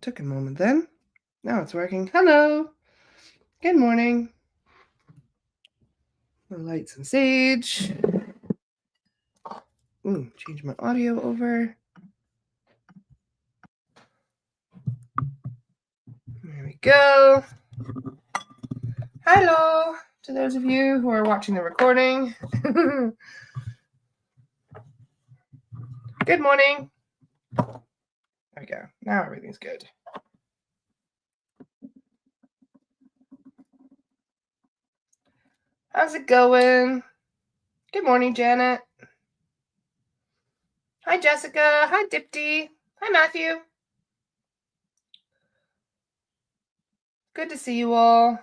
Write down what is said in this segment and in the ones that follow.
Took a moment then. Now it's working. Hello. Good morning. I'll light some sage. Change my audio over. There we go. Hello to those of you who are watching the recording. Good morning. There we go. Now everything's good. How's it going? Good morning, Janet. Hi, Jessica. Hi, Dipti. Hi, Matthew. Good to see you all.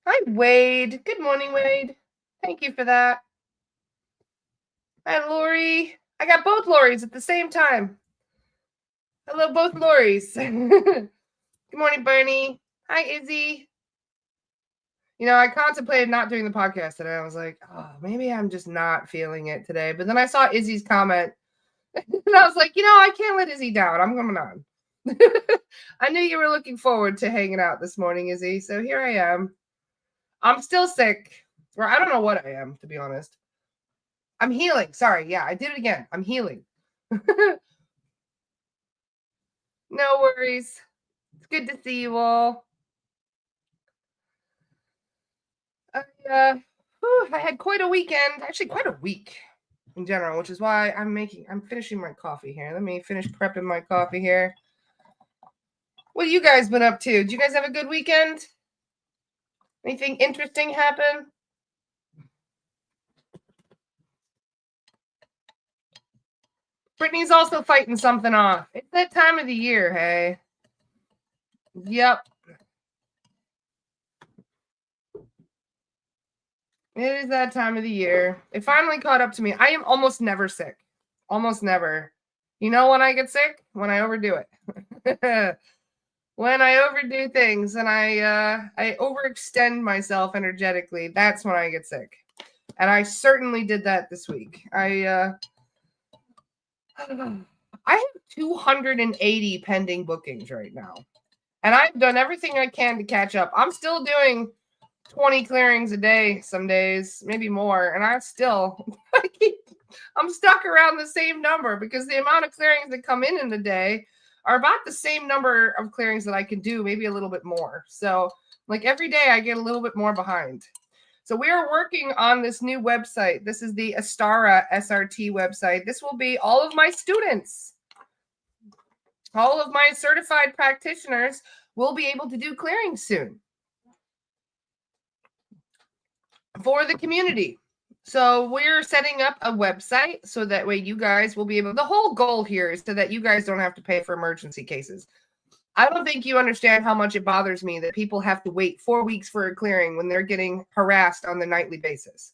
Hi, Wade. Good morning, Wade. Thank you for that. Hi, Lori. I got both Loris at the same time. Hello, both Loris. Good morning, Bernie. Hi, Izzy. You know, I contemplated not doing the podcast today. I was like, oh, maybe I'm just not feeling it today. But then I saw Izzy's comment. And I was like, I can't let Izzy down. I'm coming on. I knew you were looking forward to hanging out this morning, Izzy. So here I am. I'm still sick. Or I don't know what I am, to be honest. I'm healing. Sorry. Yeah, I did it again. I'm healing. No worries. It's good to see you all. I had quite a weekend. Actually, quite a week in general, which is why I'm finishing my coffee here. Let me finish prepping my coffee here. What have you guys been up to? Did you guys have a good weekend? Anything interesting happen? Brittany's also fighting something off. It's that time of the year, hey? Yep. It is that time of the year. It finally caught up to me. I am almost never sick. Almost never. You know when I get sick? When I overdo it. When I overdo things and I overextend myself energetically, that's when I get sick. And I certainly did that this week. I have 280 pending bookings right now. And I've done everything I can to catch up. I'm still doing 20 clearings a day some days, maybe more. And I'm stuck around the same number because the amount of clearings that come in a day are about the same number of clearings that I can do, maybe a little bit more. So like every day I get a little bit more behind. So we are working on this new website. This is the Astara SRT website. This will be all of my students. All of my certified practitioners will be able to do clearings soon for the community. So we're setting up a website so that way you guys will be able, the whole goal here is so that you guys don't have to pay for emergency cases. I don't think you understand how much it bothers me that people have to wait 4 weeks for a clearing when they're getting harassed on the nightly basis.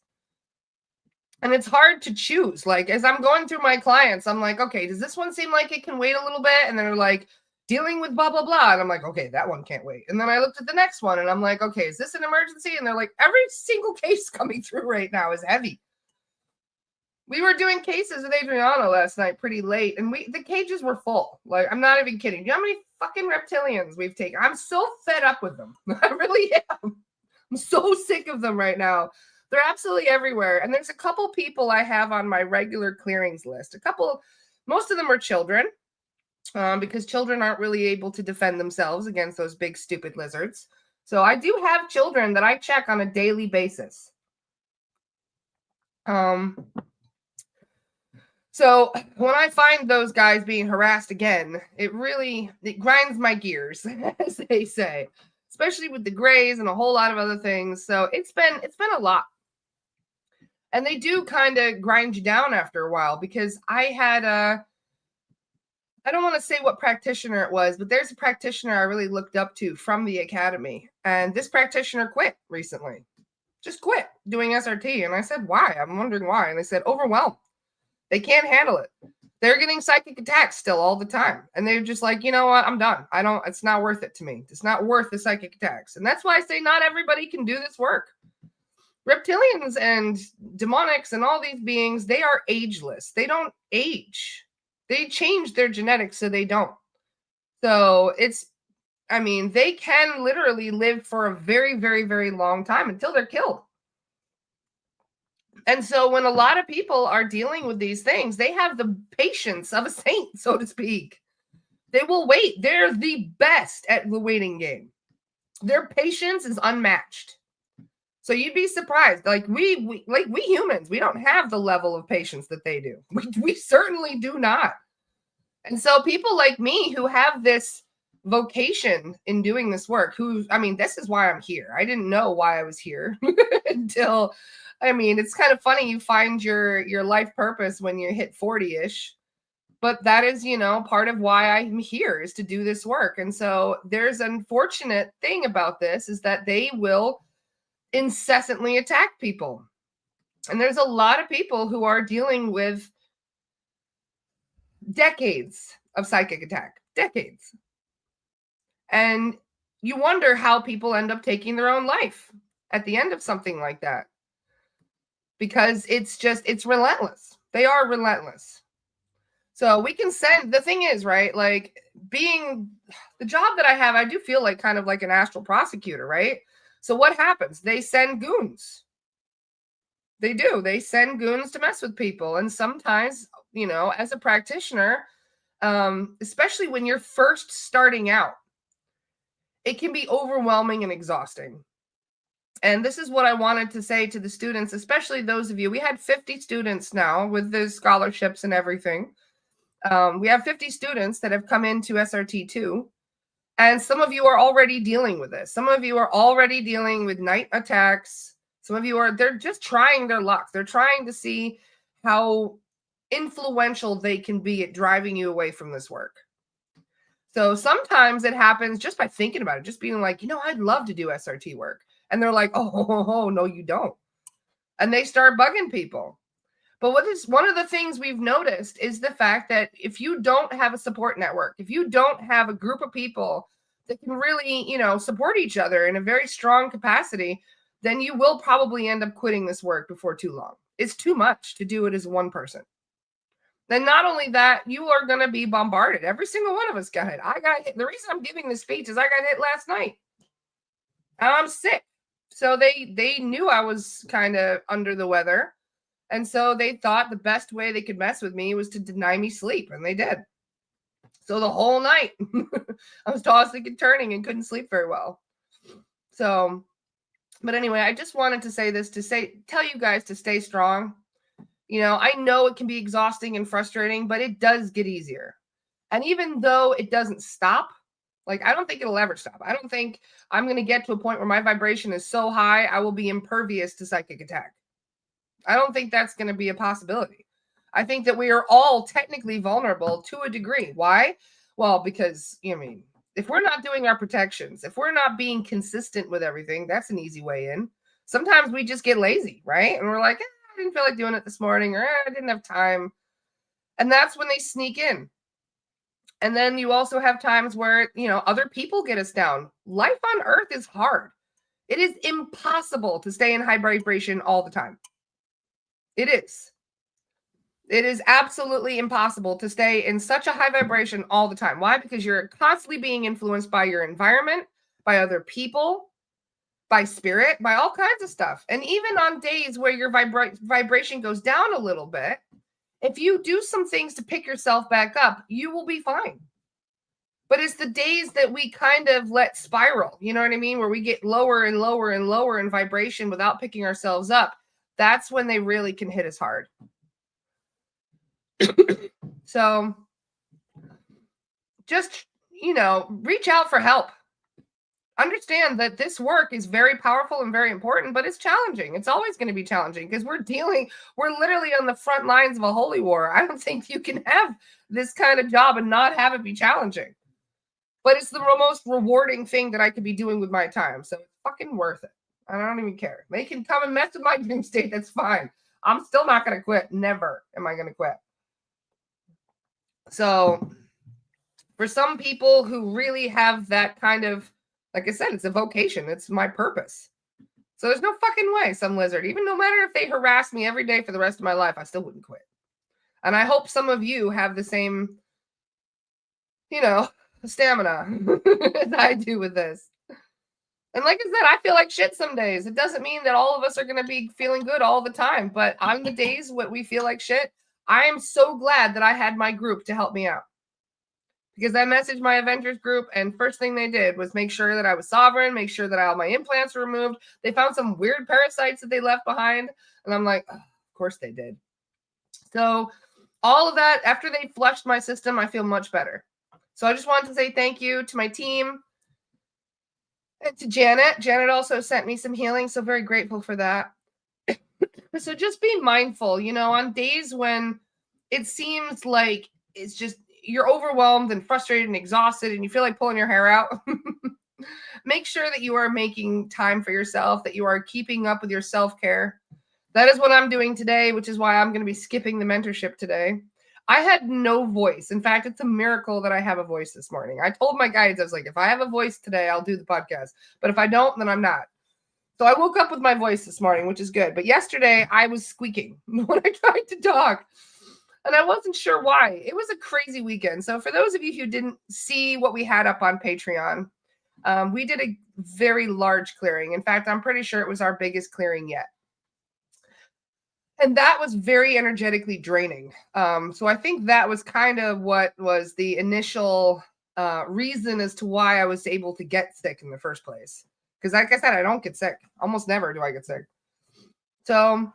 And it's hard to choose. Like, as I'm going through my clients, I'm like, okay, does this one seem like it can wait a little bit? And they're like, dealing with blah, blah, blah. And I'm like, okay, that one can't wait. And then I looked at the next one and I'm like, okay, is this an emergency? And they're like, every single case coming through right now is heavy. We were doing cases with Adriana last night pretty late, and the cages were full. Like, I'm not even kidding. Do you know how many fucking reptilians we've taken? I'm so fed up with them. I really am. I'm so sick of them right now. They're absolutely everywhere. And there's a couple people I have on my regular clearings list. Most of them are children, because children aren't really able to defend themselves against those big, stupid lizards. So I do have children that I check on a daily basis. So when I find those guys being harassed again, it grinds my gears, as they say, especially with the grays and a whole lot of other things. So it's been a lot. And they do kind of grind you down after a while, because I had I don't want to say what practitioner it was, but there's a practitioner I really looked up to from the academy. And this practitioner quit recently. Just quit doing SRT. And I said, why? I'm wondering why. And they said, overwhelmed. They can't handle it. They're getting psychic attacks still all the time. And they're just like, you know what? I'm done. It's not worth it to me. It's not worth the psychic attacks. And that's why I say not everybody can do this work. Reptilians and demonics and all these beings, they are ageless. They don't age. They change their genetics so they don't. So they can literally live for a very, very, very long time until they're killed. And so when a lot of people are dealing with these things, they have the patience of a saint, so to speak. They will wait. They're the best at the waiting game. Their patience is unmatched. So you'd be surprised. Like we humans, we don't have the level of patience that they do. We certainly do not. And so people like me who have this vocation in doing this work, this is why I'm here. I didn't know why I was here until, it's kind of funny. You find your life purpose when you hit 40-ish, but that is, part of why I'm here, is to do this work. And so there's an unfortunate thing about this, is that they will incessantly attack people. And there's a lot of people who are dealing with decades of psychic attack, decades. And you wonder how people end up taking their own life at the end of something like that. Because it's relentless. They are relentless. So we can send, the thing is, right? Like, being the job that I have, I do feel like kind of like an astral prosecutor, right? So what happens? They send goons. They do. They send goons to mess with people. And sometimes, as a practitioner, especially when you're first starting out, it can be overwhelming and exhausting. And this is what I wanted to say to the students, especially those of you. We had 50 students now with the scholarships and everything. We have 50 students that have come into SRT2. And some of you are already dealing with this. Some of you are already dealing with night attacks. Some of you they're just trying their luck. They're trying to see how influential they can be at driving you away from this work. So sometimes it happens just by thinking about it, just being like, I'd love to do SRT work. And they're like, oh, no, you don't. And they start bugging people. But one of the things we've noticed is the fact that if you don't have a support network, if you don't have a group of people that can really, support each other in a very strong capacity, then you will probably end up quitting this work before too long. It's too much to do it as one person. Then not only that, you are going to be bombarded. Every single one of us got hit. I got hit. The reason I'm giving this speech is I got hit last night. And I'm sick. So they knew I was kind of under the weather. And so they thought the best way they could mess with me was to deny me sleep. And they did. So the whole night, I was tossing and turning and couldn't sleep very well. So, but anyway, I just wanted to say this tell you guys to stay strong. I know it can be exhausting and frustrating, but it does get easier. And even though it doesn't stop, like, I don't think it'll ever stop. I don't think I'm going to get to a point where my vibration is so high, I will be impervious to psychic attack. I don't think that's going to be a possibility. I think that we are all technically vulnerable to a degree. Why? Well, because, if we're not doing our protections, if we're not being consistent with everything, that's an easy way in. Sometimes we just get lazy, right? And we're like, I didn't feel like doing it this morning, or I didn't have time. And that's when they sneak in. And then you also have times where, other people get us down. Life on Earth is hard. It is impossible to stay in high vibration all the time. It is. It is absolutely impossible to stay in such a high vibration all the time. Why? Because you're constantly being influenced by your environment, by other people, by spirit, by all kinds of stuff. And even on days where your vibration goes down a little bit, if you do some things to pick yourself back up, you will be fine. But it's the days that we kind of let spiral, you know what I mean? Where we get lower and lower and lower in vibration without picking ourselves up. That's when they really can hit us hard. So just, reach out for help. Understand that this work is very powerful and very important, but it's challenging. It's always going to be challenging because we're literally on the front lines of a holy war. I don't think you can have this kind of job and not have it be challenging. But it's the most rewarding thing that I could be doing with my time. So it's fucking worth it. I don't even care. They can come and mess with my dream state. That's fine. I'm still not going to quit. Never am I going to quit. So for some people who really have that kind of, like I said, it's a vocation. It's my purpose. So there's no fucking way some lizard, even no matter if they harass me every day for the rest of my life, I still wouldn't quit. And I hope some of you have the same, stamina as I do with this. And like I said, I feel like shit some days. It doesn't mean that all of us are going to be feeling good all the time, but on the days when we feel like shit, I am so glad that I had my group to help me out. Because I messaged my Avengers group, and first thing they did was make sure that I was sovereign, make sure that all my implants were removed. They found some weird parasites that they left behind, and I'm like, oh, of course they did. So all of that, after they flushed my system, I feel much better. So I just wanted to say thank you to my team and to Janet. Janet also sent me some healing, so very grateful for that. So just be mindful, on days when it seems like it's just you're overwhelmed and frustrated and exhausted and you feel like pulling your hair out. Make sure that you are making time for yourself, that you are keeping up with your self-care. That is what I'm doing today, which is why I'm going to be skipping the mentorship today. I had no voice. In fact, it's a miracle that I have a voice this morning. I told my guides, I was like, if I have a voice today, I'll do the podcast. But if I don't, then I'm not. So I woke up with my voice this morning, which is good. But yesterday I was squeaking when I tried to talk. And I wasn't sure why. It was a crazy weekend. So for those of you who didn't see what we had up on Patreon, we did a very large clearing. In fact, I'm pretty sure it was our biggest clearing yet. And that was very energetically draining. So I think that was kind of what was the initial reason as to why I was able to get sick in the first place. Because like I said, I don't get sick. Almost never do I get sick. So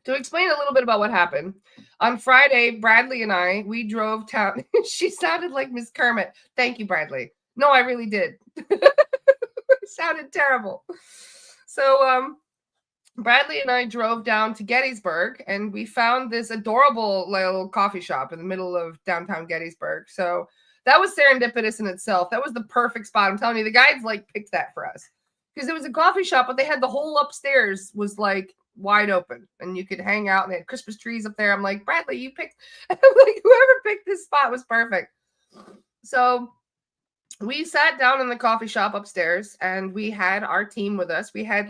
to explain a little bit about what happened, on Friday, Bradley and I, we drove town. She sounded like Miss Kermit. Thank you, Bradley. No, I really did. It sounded terrible. So Bradley and I drove down to Gettysburg, and we found this adorable little coffee shop in the middle of downtown Gettysburg. So that was serendipitous in itself. That was the perfect spot. I'm telling you, the guides picked that for us because it was a coffee shop, but they had the whole upstairs was wide open and you could hang out, and they had Christmas trees up there. I'm like, Bradley, you picked, I'm like, whoever picked this spot was perfect. So we sat down in the coffee shop upstairs and we had our team with us. We had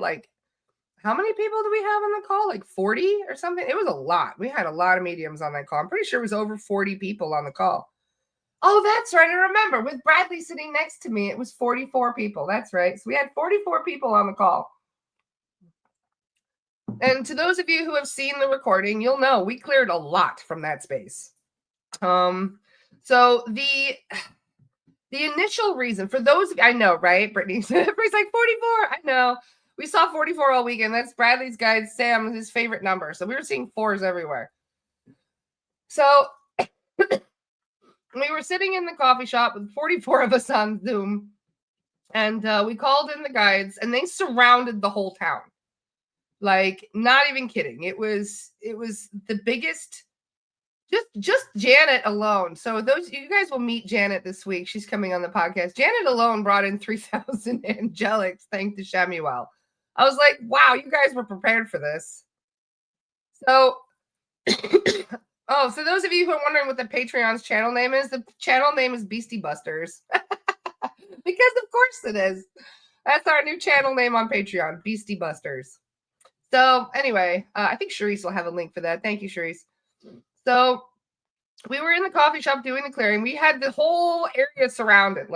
how many people do we have on the call? 40 or something? It was a lot. We had a lot of mediums on that call. I'm pretty sure it was over 40 people on the call. Oh, that's right. I remember with Bradley sitting next to me, it was 44 people. That's right. So we had 44 people on the call. And to those of you who have seen the recording, you'll know we cleared a lot from that space. So the initial reason for those, I know, right? Brittany's like 44. I know. We saw 44 all weekend. That's Bradley's guide, Sam, his favorite number. So we were seeing 4s everywhere. So we were sitting in the coffee shop with 44 of us on Zoom. And we called in the guides, and they surrounded the whole town. Not even kidding. It was the biggest, just Janet alone. So you guys will meet Janet this week. She's coming on the podcast. Janet alone brought in 3,000 angelics, thanks to Shemuel. I was like, wow, you guys were prepared for this. So, so those of you who are wondering what the Patreon's channel name is, the channel name is Beastie Busters. Because of course it is. That's our new channel name on Patreon, Beastie Busters. So anyway, I think Charisse will have a link for that. Thank you, Charisse. So we were in the coffee shop doing the clearing. We had the whole area surrounded.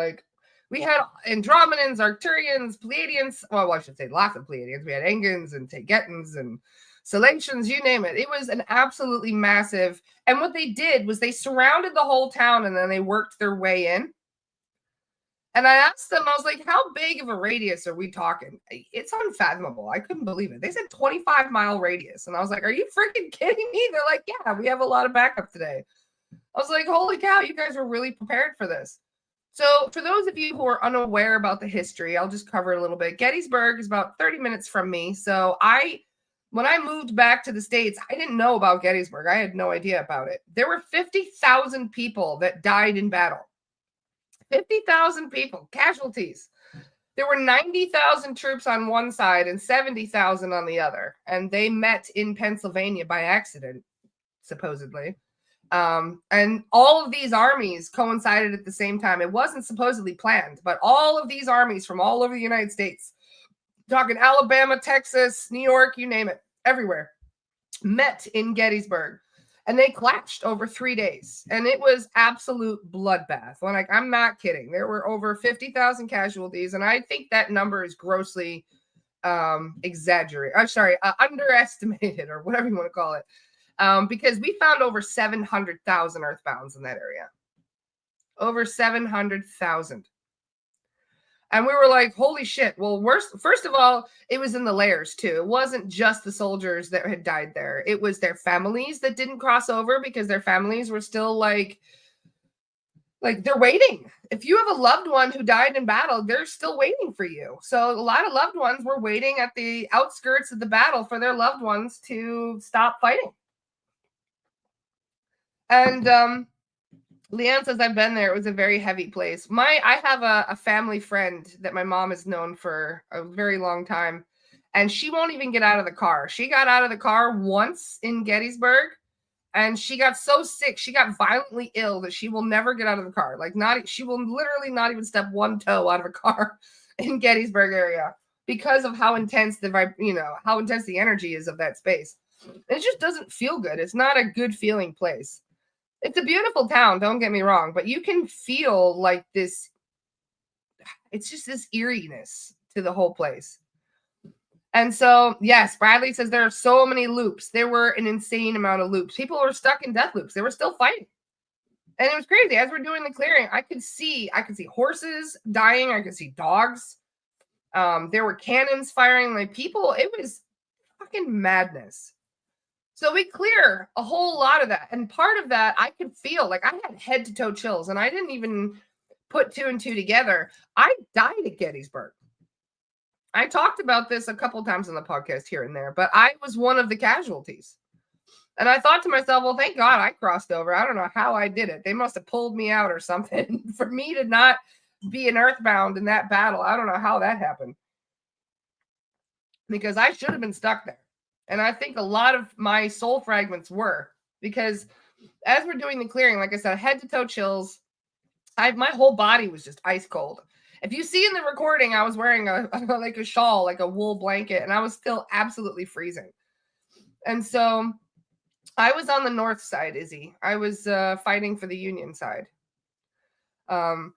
We had Andromedans, Arcturians, Pleiadians. Well, I should say lots of Pleiadians. We had Engans and Tagetans and Salations, you name it. It was an absolutely massive. And what they did was they surrounded the whole town and then they worked their way in. And I asked them, I was like, how big of a radius are we talking? It's unfathomable. I couldn't believe it. They said 25-mile radius. And I was like, are you freaking kidding me? They're like, yeah, we have a lot of backup today. I was like, holy cow, you guys were really prepared for this. So for those of you who are unaware about the history, I'll just cover it a little bit. Gettysburg is about 30 minutes from me. So when I moved back to the States, I didn't know about Gettysburg. I had no idea about it. There were 50,000 people that died in battle. 50,000 people, casualties. There were 90,000 troops on one side and 70,000 on the other. And they met in Pennsylvania by accident, supposedly. And all of these armies coincided at the same time. It wasn't supposedly planned, but all of these armies from all over the United States, talking Alabama, Texas, New York, you name it, everywhere, met in Gettysburg. and they clashed over 3 days, and it was absolute bloodbath. Like, I'm not kidding. There were over 50,000 casualties, and I think that number is grossly exaggerated. I'm sorry, underestimated, or whatever you want to call it, because we found over 700,000 earthbounds in that area. Over 700,000. And we were like, holy shit. Well, first of all, it was in the layers too. It wasn't just the soldiers that had died there. It was their families that didn't cross over, because their families were still like they're waiting. If you have a loved one who died in battle, they're still waiting for you. So a lot of loved ones were waiting at the outskirts of the battle for their loved ones to stop fighting. And Leanne says, I've been there. It was a very heavy place. I have a family friend that my mom has known for a very long time, and she won't even get out of the car. She got out of the car once in Gettysburg, and she got so sick, she got violently ill, that she will never get out of the car. Like, she will literally not even step one toe out of a car in Gettysburg area, because of how intense how intense the energy is of that space. It just doesn't feel good. It's not a good feeling place. It's a beautiful town, don't get me wrong, but you can feel like this, it's just this eeriness to the whole place. And so, yes, Bradley says there are so many loops. There were an insane amount of loops. People were stuck in death loops. They were still fighting. And it was crazy. As we're doing the clearing, I could see horses dying. I could see dogs. There were cannons firing. Like, people, it was fucking madness. So we clear a whole lot of that. And part of that, I could feel like I had head to toe chills, and I didn't even put 2 and 2 together. I died at Gettysburg. I talked about this a couple times on the podcast here and there, but I was one of the casualties. And I thought to myself, well, thank God I crossed over. I don't know how I did it. They must have pulled me out or something for me to not be an earthbound in that battle. I don't know how that happened, because I should have been stuck there. And I think a lot of my soul fragments were, because as we're doing the clearing, like I said, head to toe chills. My whole body was just ice cold. If you see in the recording, I was wearing like a shawl, like a wool blanket, and I was still absolutely freezing. And so I was on the north side, Izzy. I was fighting for the Union side. And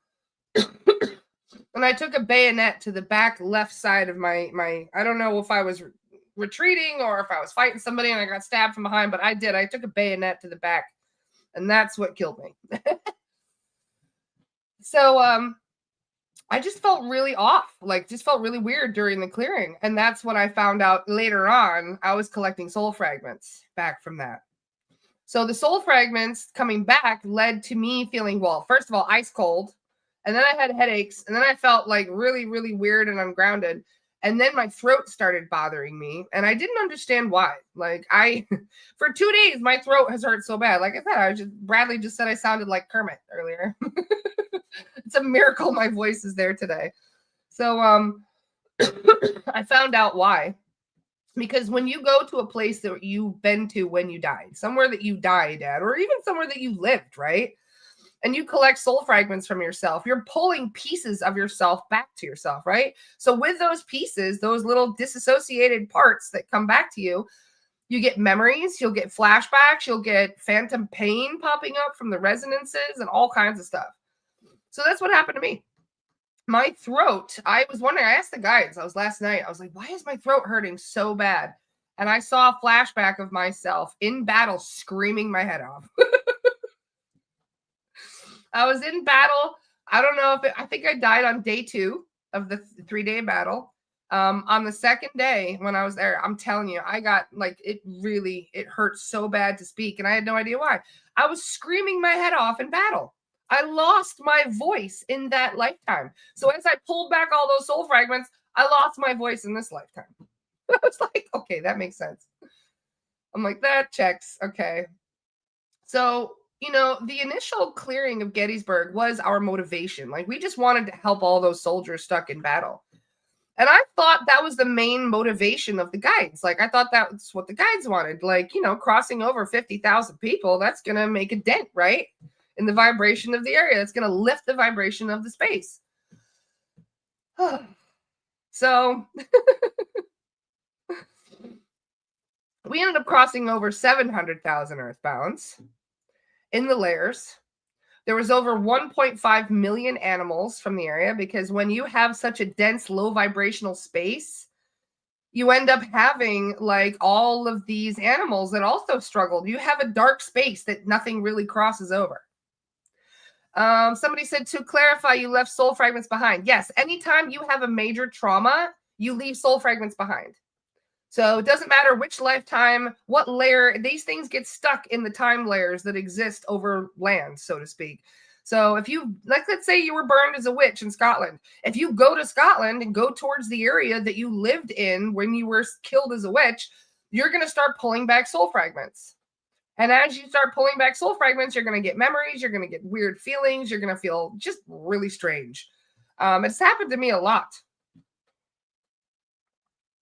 I took a bayonet to the back left side of my I don't know if I was retreating or if I was fighting somebody and I got stabbed from behind, but I did. I took a bayonet to the back, and that's what killed me. So I just felt really off, just felt really weird during the clearing. And that's when I found out later on I was collecting soul fragments back from that. So the soul fragments coming back led to me feeling, well, first of all, ice cold. And then I had headaches. And then I felt like really, really weird and ungrounded. And then my throat started bothering me, and I didn't understand why. For 2 days, my throat has hurt so bad. Like I said, Bradley just said I sounded like Kermit earlier. It's a miracle my voice is there today. So I found out why. Because when you go to a place that you've been to when you died, somewhere that you died at, or even somewhere that you lived, right? And you collect soul fragments from yourself, you're pulling pieces of yourself back to yourself, right? So with those pieces, those little disassociated parts that come back to you, you get memories, you'll get flashbacks, you'll get phantom pain popping up from the resonances and all kinds of stuff. So that's what happened to me. My throat, I was wondering, I asked the guides, last night, I was like, why is my throat hurting so bad? And I saw a flashback of myself in battle screaming my head off. I was in battle. I don't know I think I died on day 2 of the 3-day battle. On the second day when I was there, I'm telling you, I got it hurt so bad to speak, and I had no idea why. I was screaming my head off in battle. I lost my voice in that lifetime. So as I pulled back all those soul fragments, I lost my voice in this lifetime. I was like, okay, that makes sense. I'm like, that checks. Okay. So the initial clearing of Gettysburg was our motivation. We just wanted to help all those soldiers stuck in battle. And I thought that was the main motivation of the guides. I thought that's what the guides wanted. Crossing over 50,000 people, that's going to make a dent, right? In the vibration of the area. That's going to lift the vibration of the space. So We ended up crossing over 700,000 earthbounds in the layers. There was over 1.5 million animals from the area, because when you have such a dense, low vibrational space, you end up having like all of these animals that also struggled. You have a dark space that nothing really crosses over. Somebody said, to clarify, you left soul fragments behind. Yes, anytime you have a major trauma, you leave soul fragments behind. So it doesn't matter which lifetime, what layer, these things get stuck in the time layers that exist over land, so to speak. So if you, like, let's say you were burned as a witch in Scotland. If you go to Scotland and go towards the area that you lived in when you were killed as a witch, you're going to start pulling back soul fragments. And as you start pulling back soul fragments, you're going to get memories. You're going to get weird feelings. You're going to feel just really strange. It's happened to me a lot,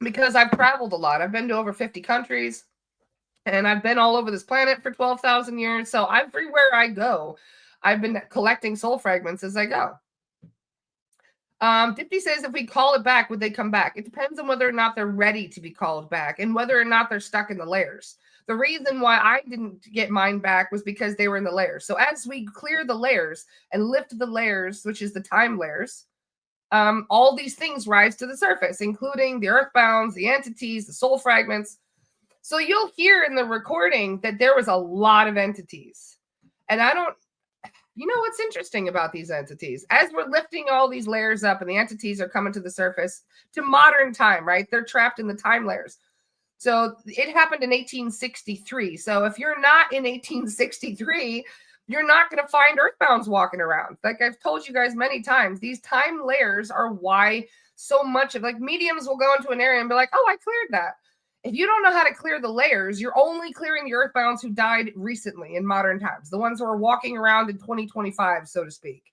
because I've traveled a lot. I've been to over 50 countries, and I've been all over this planet for 12,000 years. So everywhere I go, I've been collecting soul fragments as I go. Dipti says, if we call it back, would they come back? It depends on whether or not they're ready to be called back and whether or not they're stuck in the layers. The reason why I didn't get mine back was because they were in the layers. So as we clear the layers and lift the layers, which is the time layers, all these things rise to the surface, including the earthbounds, the entities, the soul fragments. So you'll hear in the recording that there was a lot of entities. And you know what's interesting about these entities? As we're lifting all these layers up and the entities are coming to the surface to modern time, right? They're trapped in the time layers. So it happened in 1863. So if you're not in 1863, you're not going to find earthbounds walking around. Like I've told you guys many times, these time layers are why so much of, like, mediums will go into an area and be like, oh, I cleared that. If you don't know how to clear the layers, you're only clearing the earthbounds who died recently in modern times, the ones who are walking around in 2025, so to speak.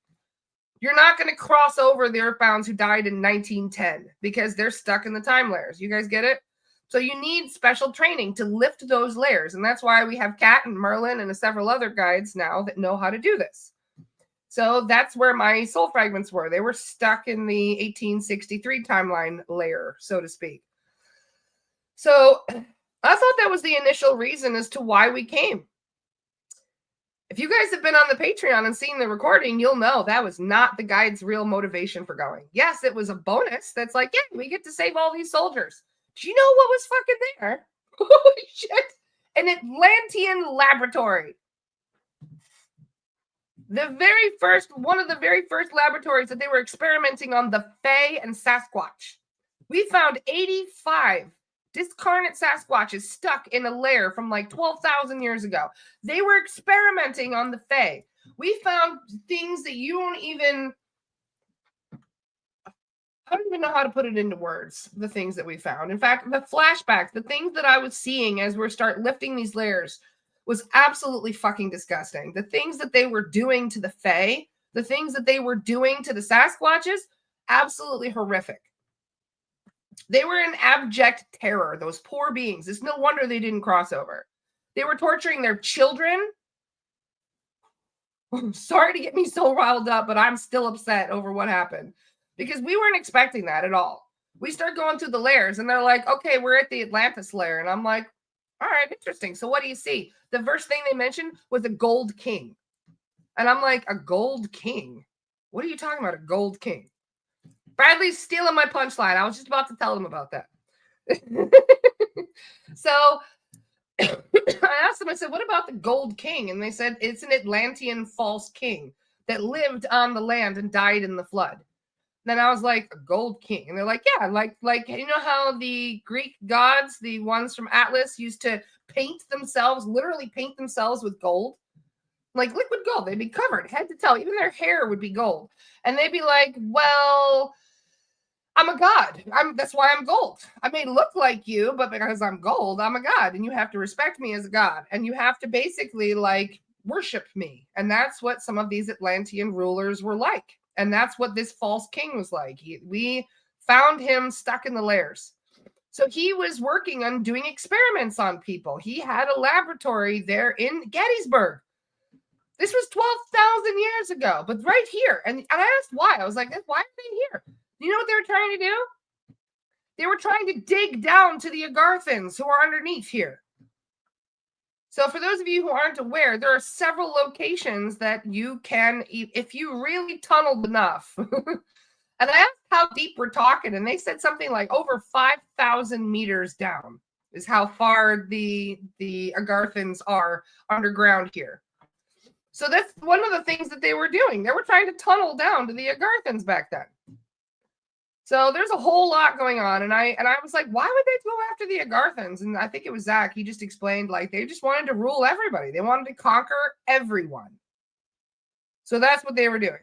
You're not going to cross over the earthbounds who died in 1910 because they're stuck in the time layers. You guys get it? So you need special training to lift those layers. And that's why we have Kat and Merlin and several other guides now that know how to do this. So that's where my soul fragments were. They were stuck in the 1863 timeline layer, so to speak. So I thought that was the initial reason as to why we came. If you guys have been on the Patreon and seen the recording, you'll know that was not the guide's real motivation for going. Yes, it was a bonus. That's like, yeah, we get to save all these soldiers. Do you know what was fucking there? Holy shit. An Atlantean laboratory. One of the very first laboratories that they were experimenting on the Fae and Sasquatch. We found 85 discarnate Sasquatches stuck in a lair from like 12,000 years ago. They were experimenting on the Fae. We found things that I don't even know how to put it into words, the things that we found. In fact, the flashbacks, the things that I was seeing as we start lifting these layers was absolutely fucking disgusting. The things that they were doing to the Fae, the things that they were doing to the Sasquatches, absolutely horrific. They were in abject terror, those poor beings. It's no wonder they didn't cross over. They were torturing their children. Sorry to get me so riled up, but I'm still upset over what happened. Because we weren't expecting that at all. We start going through the layers and they're like, okay, we're at the Atlantis layer. And I'm like, all right, interesting. So what do you see? The first thing they mentioned was a gold king. And I'm like, a gold king? What are you talking about, a gold king? Bradley's stealing my punchline. I was just about to tell him about that. So I asked them, I said, what about the gold king? And they said, it's an Atlantean false king that lived on the land and died in the flood. Then I was like, a gold king. And they're like, yeah, like you know how the Greek gods, the ones from Atlas, used to literally paint themselves with gold? Like liquid gold. They'd be covered head to toe. Even their hair would be gold. And they'd be like, well, I'm a god. That's why I'm gold. I may look like you, but because I'm gold, I'm a god. And you have to respect me as a god. And you have to basically like worship me. And that's what some of these Atlantean rulers were like. And that's what this false king was like. We found him stuck in the layers. So he was working on doing experiments on people. He had a laboratory there in Gettysburg. This was 12,000 years ago, but right here. And I asked why. I was like, why are they here? You know what they were trying to do? They were trying to dig down to the Agarthans who are underneath here. So for those of you who aren't aware, there are several locations that you can, if you really tunneled enough. And I asked how deep we're talking, and they said something like over 5,000 meters down is how far the Agarthans are underground here. So that's one of the things that they were doing. They were trying to tunnel down to the Agarthans back then. So there's a whole lot going on, and I was like, why would they go after the Agarthans? And I think it was Zach. He just explained like they just wanted to rule everybody. They wanted to conquer everyone. So that's what they were doing.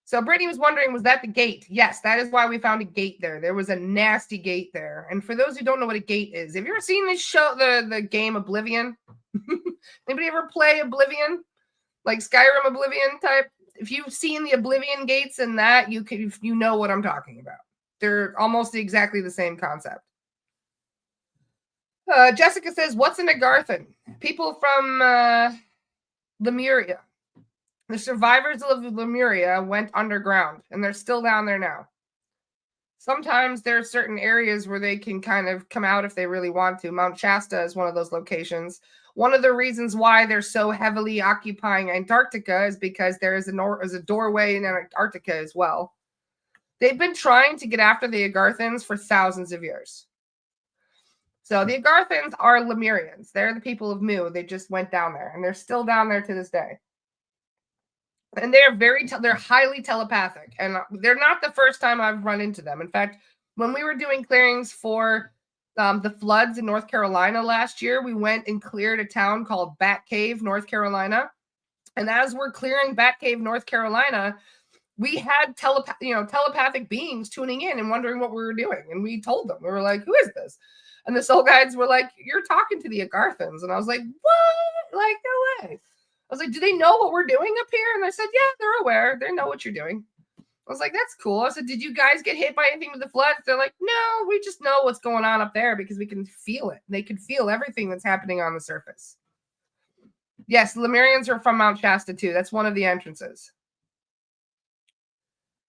So Brittany was wondering, was that the gate? Yes, that is why we found a gate there. There was a nasty gate there. And for those who don't know what a gate is, have you ever seen this show, the game Oblivion? Anybody ever play Oblivion? Like Skyrim Oblivion type? If you've seen the Oblivion gates and that, you know what I'm talking about. They're almost exactly the same concept. Jessica says, what's an Agarthan? People from Lemuria. The survivors of Lemuria went underground, and they're still down there now. Sometimes there are certain areas where they can kind of come out if they really want to. Mount Shasta is one of those locations. One of the reasons why they're so heavily occupying Antarctica is because there is a doorway in Antarctica as well. They've been trying to get after the Agarthans for thousands of years. So the Agarthans are Lemurians. They're the people of Mu. They just went down there, and they're still down there to this day. And they're highly telepathic, and they're not the first time I've run into them. In fact, when we were doing clearings for the floods in North Carolina last year, we went and cleared a town called Bat Cave, North Carolina. And as we're clearing Bat Cave, North Carolina, we had telepathic beings tuning in and wondering what we were doing. And we told them, we were like, who is this? And the soul guides were like, you're talking to the Agarthans. And I was like, what? Like, no way. I was like, do they know what we're doing up here? And they said, yeah, they're aware. They know what you're doing. I was like, that's cool. I said, did you guys get hit by anything with the floods? They're like, no, we just know what's going on up there because we can feel it. They can feel everything that's happening on the surface. Yes, Lemurians are from Mount Shasta too. That's one of the entrances.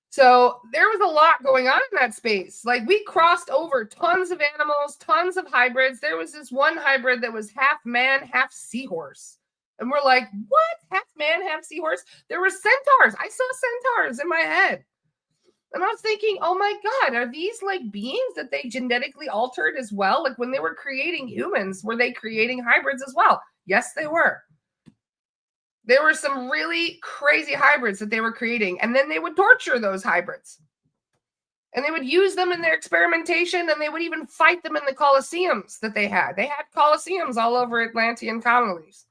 So there was a lot going on in that space. Like we crossed over tons of animals, tons of hybrids. There was this one hybrid that was half man, half seahorse. And we're like, what? Half man, half seahorse? There were centaurs. I saw centaurs in my head. And I was thinking, oh my God, are these like beings that they genetically altered as well? Like when they were creating humans, were they creating hybrids as well? Yes, they were. There were some really crazy hybrids that they were creating. And then they would torture those hybrids. And they would use them in their experimentation, and they would even fight them in the Colosseums that they had. They had Colosseums all over Atlantean colonies.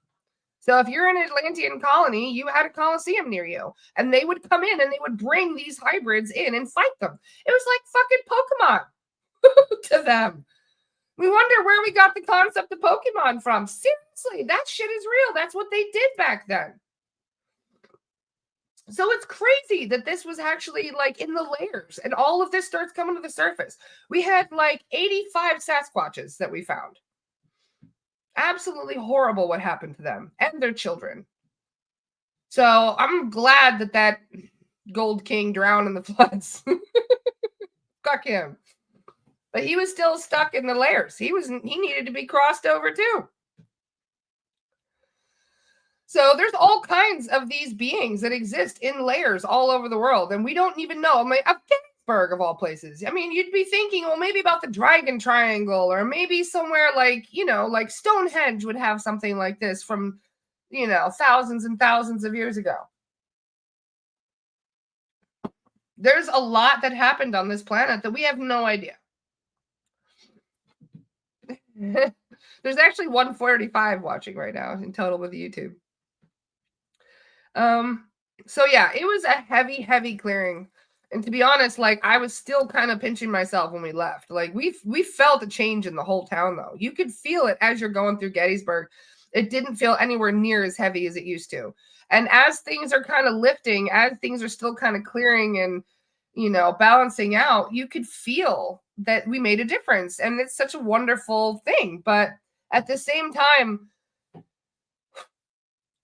So if you're in an Atlantean colony, you had a Colosseum near you. And they would come in and they would bring these hybrids in and fight them. It was like fucking Pokemon to them. We wonder where we got the concept of Pokemon from. Seriously, that shit is real. That's what they did back then. So it's crazy that this was actually like in the layers and all of this starts coming to the surface. We had like 85 Sasquatches that we found. Absolutely horrible what happened to them and their children. So I'm glad that Gold King drowned in the floods. Fuck him. But he was still stuck in the layers. He needed to be crossed over too. So there's all kinds of these beings that exist in layers all over the world. And we don't even know. I mean, Gettysburg of all places. I mean, you'd be thinking, well, maybe about the Dragon Triangle or maybe somewhere like, like Stonehenge would have something like this from, thousands and thousands of years ago. There's a lot that happened on this planet that we have no idea. There's actually 145 watching right now in total with YouTube. So yeah, it was a heavy clearing. And to be honest, like I was still kind of pinching myself when we left. Like we felt a change in the whole town though. You could feel it as you're going through Gettysburg. It didn't feel anywhere near as heavy as it used to. And as things are kind of lifting, as things are still kind of clearing and, balancing out, you could feel that we made a difference. And it's such a wonderful thing. But at the same time,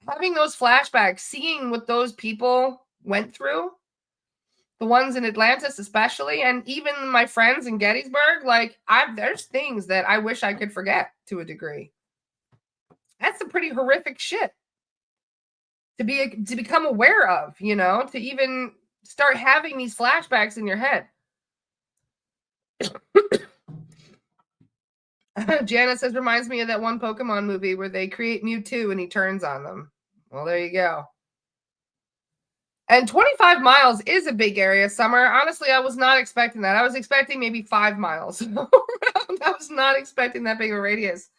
having those flashbacks, seeing what those people went through, the ones in Atlantis especially, and even my friends in Gettysburg, like there's things that I wish I could forget to a degree. That's some pretty horrific shit to become aware of, you know, to even start having these flashbacks in your head. Jana says, reminds me of that one Pokemon movie where they create Mewtwo and he turns on them. Well, there you go. And 25 miles is a big area, Summer. Honestly, I was not expecting that. I was expecting maybe 5 miles. I was not expecting that big of a radius.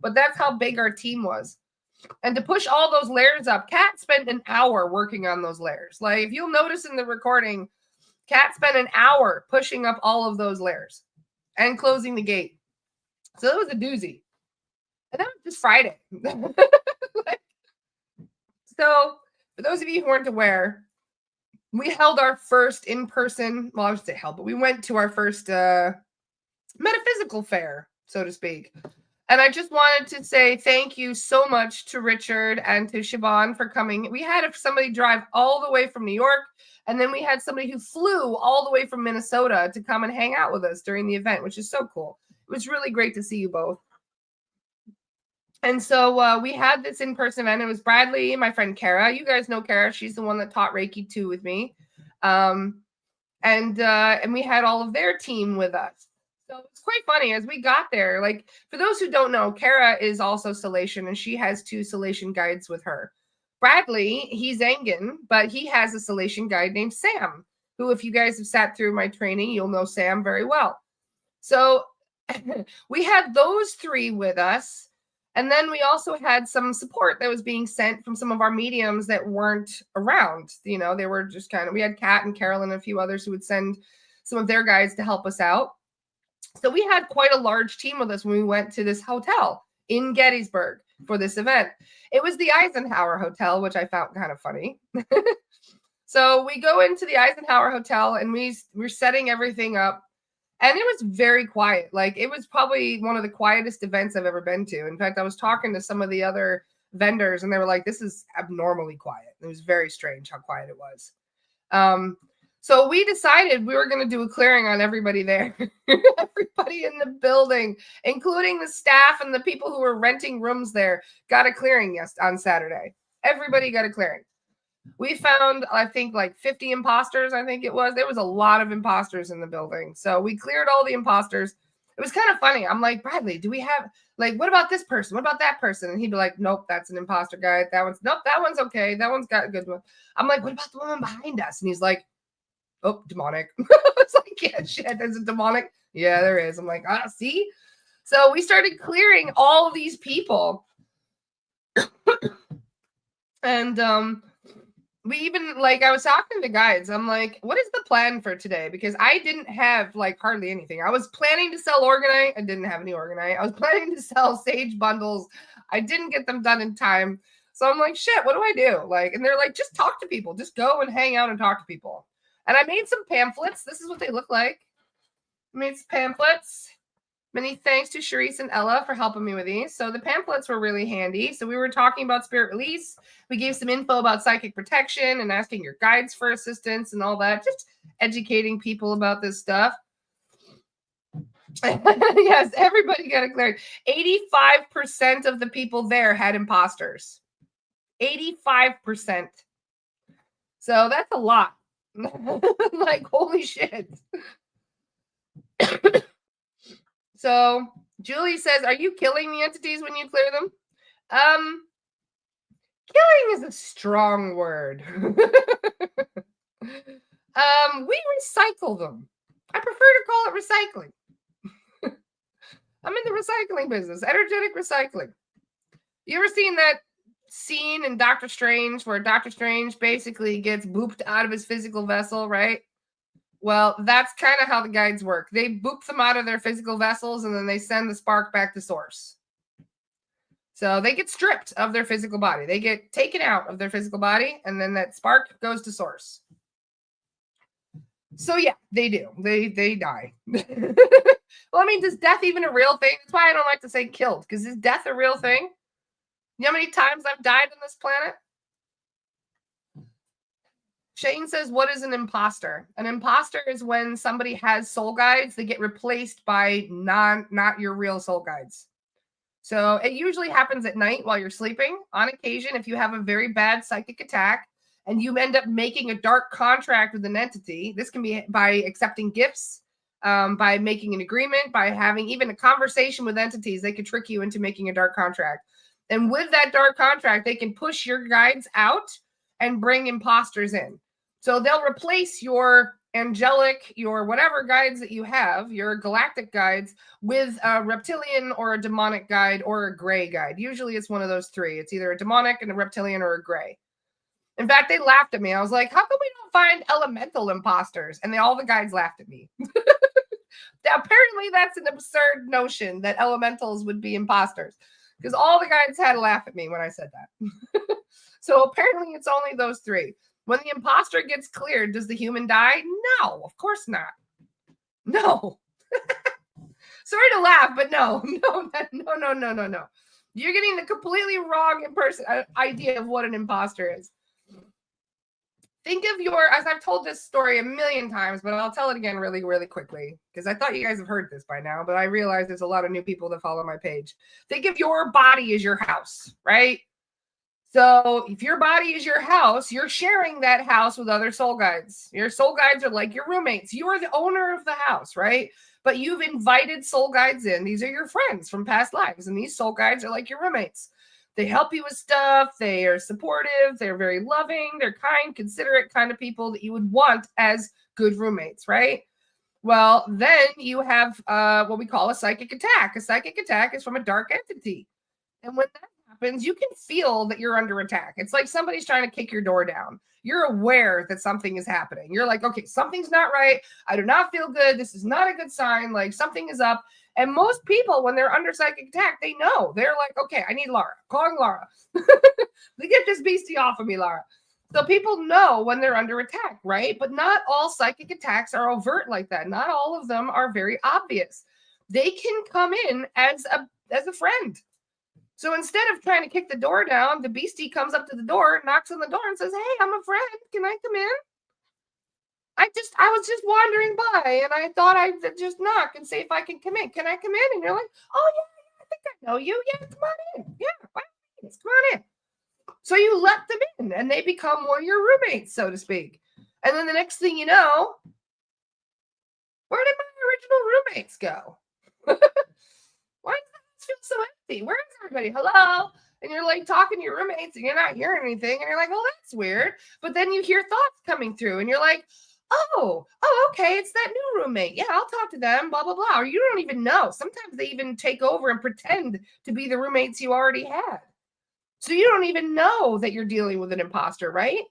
But that's how big our team was. And to push all those layers up, Kat spent an hour working on those layers. Like, if you'll notice in the recording, Kat spent an hour pushing up all of those layers and closing the gate. So that was a doozy. And that was just Friday. So, for those of you who weren't aware, we held our first in-person, well, I would say held, but we went to our first metaphysical fair, so to speak. And I just wanted to say thank you so much to Richard and to Siobhan for coming. We had somebody drive all the way from New York, and then we had somebody who flew all the way from Minnesota to come and hang out with us during the event, which is so cool. It was really great to see you both. And so we had this in-person event. It was Bradley, my friend Kara. You guys know Kara. She's the one that taught Reiki 2 with me. And we had all of their team with us. So it's quite funny as we got there. Like, for those who don't know, Kara is also Salation, and she has 2 Salation guides with her. Bradley, he's Angan, but he has a Salation guide named Sam, who, if you guys have sat through my training, you'll know Sam very well. So we had those 3 with us. And then we also had some support that was being sent from some of our mediums that weren't around. You know, they were just kind of, we had Kat and Carolyn and a few others who would send some of their guides to help us out. So we had quite a large team with us when we went to this hotel in Gettysburg for this event. It was the Eisenhower Hotel, which I found kind of funny. So we go into the Eisenhower Hotel and we're setting everything up. And it was very quiet. Like, it was probably one of the quietest events I've ever been to. In fact, I was talking to some of the other vendors and they were like, this is abnormally quiet. It was very strange how quiet it was. So we decided we were going to do a clearing on everybody there. Everybody in the building, including the staff and the people who were renting rooms there, got a clearing on Saturday. Everybody got a clearing. We found, I think, like 50 imposters, I think it was. There was a lot of imposters in the building. So we cleared all the imposters. It was kind of funny. I'm like, Bradley, do we have, like, what about this person? What about that person? And he'd be like, nope, that's an imposter guy. Nope, that one's okay. That one's got a good one. I'm like, what about the woman behind us? And he's like, oh, demonic. It's like, yeah, shit, there's a demonic. Yeah, there is. I'm like, see? So we started clearing all of these people. And, we even, like, I was talking to guides. I'm like, what is the plan for today? Because I didn't have, like, hardly anything. I was planning to sell Organite. I didn't have any Organite. I was planning to sell Sage bundles. I didn't get them done in time. So I'm like, shit, what do I do? Like, and they're like, just talk to people. Just go and hang out and talk to people. And I made some pamphlets. This is what they look like. I made some pamphlets. Many thanks to Charisse and Ella for helping me with these. So the pamphlets were really handy. So we were talking about spirit release. We gave some info about psychic protection and asking your guides for assistance and all that. Just educating people about this stuff. Yes, everybody got it cleared. 85% of the people there had imposters. 85%. So that's a lot. Like, holy shit. So Julie says, are you killing the entities when you clear them? Killing is a strong word. We recycle them. I prefer to call it recycling. I'm in the recycling business, energetic recycling. You ever seen that scene in Doctor Strange where Doctor Strange basically gets booped out of his physical vessel, right? Well, that's kind of how the guides work. They boop them out of their physical vessels and then they send the spark back to source. So they get stripped of their physical body. They get taken out of their physical body and then that spark goes to source. So yeah, they do. They die. Well, I mean, is death even a real thing? That's why I don't like to say killed, because is death a real thing? You know how many times I've died on this planet? Shane says, what is an imposter? An imposter is when somebody has soul guides, they get replaced by not your real soul guides. So it usually happens at night while you're sleeping. On occasion, if you have a very bad psychic attack and you end up making a dark contract with an entity, this can be by accepting gifts, by making an agreement, by having even a conversation with entities. They could trick you into making a dark contract. And with that dark contract, they can push your guides out and bring imposters in. So they'll replace your angelic, your whatever guides that you have, your galactic guides, with a reptilian or a demonic guide or a gray guide. Usually it's one of those three. It's either a demonic and a reptilian or a gray. In fact, they laughed at me. I was like, how come we don't find elemental imposters? And all the guides laughed at me. Apparently that's an absurd notion that elementals would be imposters, because all the guides had to laugh at me when I said that. So apparently it's only those three. When the imposter gets cleared, does the human die? No, of course not. No. Sorry to laugh, but no. You're getting the completely wrong idea of what an imposter is. Think of as I've told this story a million times, but I'll tell it again really, really quickly, because I thought you guys have heard this by now, but I realize there's a lot of new people that follow my page. Think of your body as your house, right? So if your body is your house, you're sharing that house with other soul guides. Your soul guides are like your roommates. You are the owner of the house, right? But you've invited soul guides in. These are your friends from past lives. And these soul guides are like your roommates. They help you with stuff. They are supportive. They're very loving. They're kind, considerate kind of people that you would want as good roommates, right? Well, then you have what we call a psychic attack. A psychic attack is from a dark entity. And when that happens, you can feel that you're under attack. It's like somebody's trying to kick your door down. You're aware that something is happening. You're like, okay, something's not right. I do not feel good. This is not a good sign. Like something is up. And most people, when they're under psychic attack, they know. They're like, okay, I need Laura. Calling Laura. Get this beastie off of me, Laura. So people know when they're under attack, right? But not all psychic attacks are overt like that. Not all of them are very obvious. They can come in as a friend. So instead of trying to kick the door down, the beastie comes up to the door, knocks on the door and says, hey, I'm a friend. Can I come in? I was just wandering by and I thought I'd just knock and see if I can come in. Can I come in? And you're like, oh yeah, I think I know you. Yeah, come on in. Yeah, come on in. So you let them in and they become one of your roommates, so to speak. And then the next thing you know, where did my original roommates go? Why does the house feel so empty? Where is everybody? Hello? And you're like talking to your roommates and you're not hearing anything. And you're like, oh, that's weird. But then you hear thoughts coming through and you're like, oh, okay, it's that new roommate. Yeah, I'll talk to them, blah, blah, blah. Or you don't even know. Sometimes they even take over and pretend to be the roommates you already had. So you don't even know that you're dealing with an imposter, right?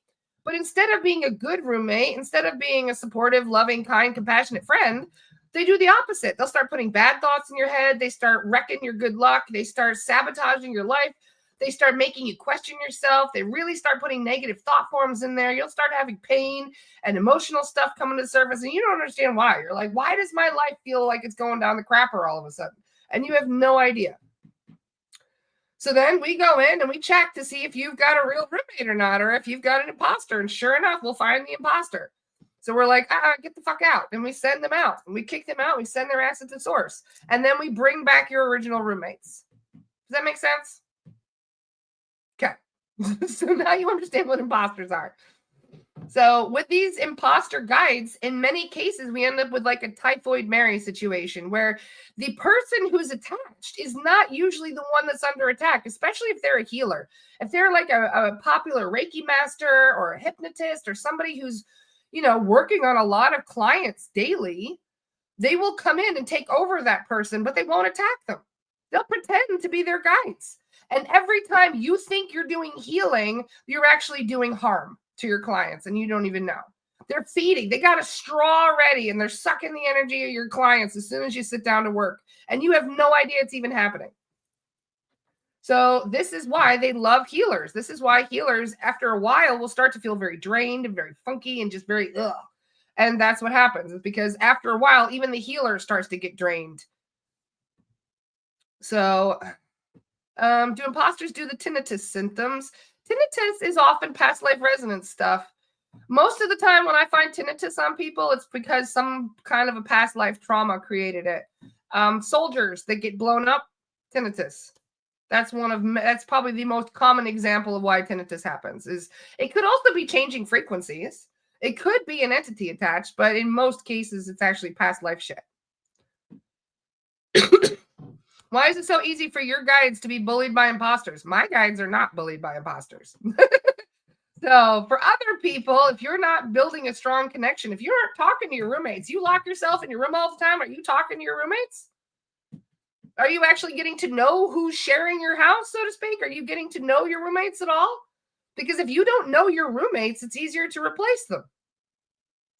But instead of being a good roommate, instead of being a supportive, loving, kind, compassionate friend, they do the opposite. They'll start putting bad thoughts in your head. They start wrecking your good luck. They start sabotaging your life. They start making you question yourself. They really start putting negative thought forms in there. You'll start having pain and emotional stuff coming to the surface, and you don't understand why. You're like, why does my life feel like it's going down the crapper all of a sudden? And you have no idea. So then we go in and we check to see if you've got a real roommate or not, or if you've got an imposter. And sure enough, we'll find the imposter. So we're like, get the fuck out. And we send them out. And we kick them out. We send their ass to source. And then we bring back your original roommates. Does that make sense? Okay. So now you understand what imposters are. So with these imposter guides, in many cases, we end up with like a Typhoid Mary situation where the person who's attached is not usually the one that's under attack, especially if they're a healer. If they're like a popular Reiki master or a hypnotist or somebody who's, working on a lot of clients daily, they will come in and take over that person, but they won't attack them. They'll pretend to be their guides. And every time you think you're doing healing, you're actually doing harm to your clients and you don't even know. They're feeding. They got a straw ready and they're sucking the energy of your clients as soon as you sit down to work. And you have no idea it's even happening. So this is why they love healers. This is why healers, after a while, will start to feel very drained and very funky and just very ugh. And that's what happens. It's because after a while, even the healer starts to get drained. So do imposters do the tinnitus symptoms? Tinnitus is often past life resonance stuff. Most of the time when I find tinnitus on people, it's because some kind of a past life trauma created it. Soldiers that get blown up, tinnitus. That's probably the most common example of why tinnitus happens. Is it could also be changing frequencies. It could be an entity attached, but in most cases, it's actually past life shit. Why is it so easy for your guides to be bullied by imposters? My guides are not bullied by imposters. So for other people, if you're not building a strong connection, if you aren't talking to your roommates, you lock yourself in your room all the time. Are you talking to your roommates? Are you actually getting to know who's sharing your house, so to speak? Are you getting to know your roommates at all? Because if you don't know your roommates, it's easier to replace them.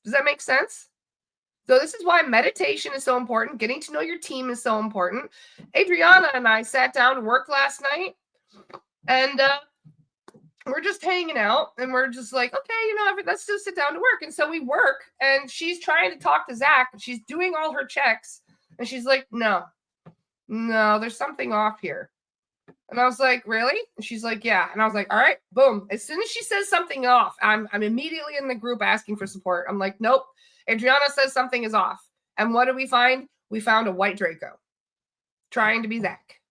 Does that make sense? So this is why meditation is so important. Getting to know your team is so important. Adriana and I sat down to work last night, and we're just hanging out, and we're just like, okay, let's just sit down to work. And so we work, and she's trying to talk to Zach. She's doing all her checks, and she's like, no, there's something off here. And I was like, really? And she's like, yeah. And I was like, all right, boom. As soon as she says something off, I'm immediately in the group asking for support. I'm like, nope. Adriana says something is off. And what did we find? We found a white Draco trying to be Zach.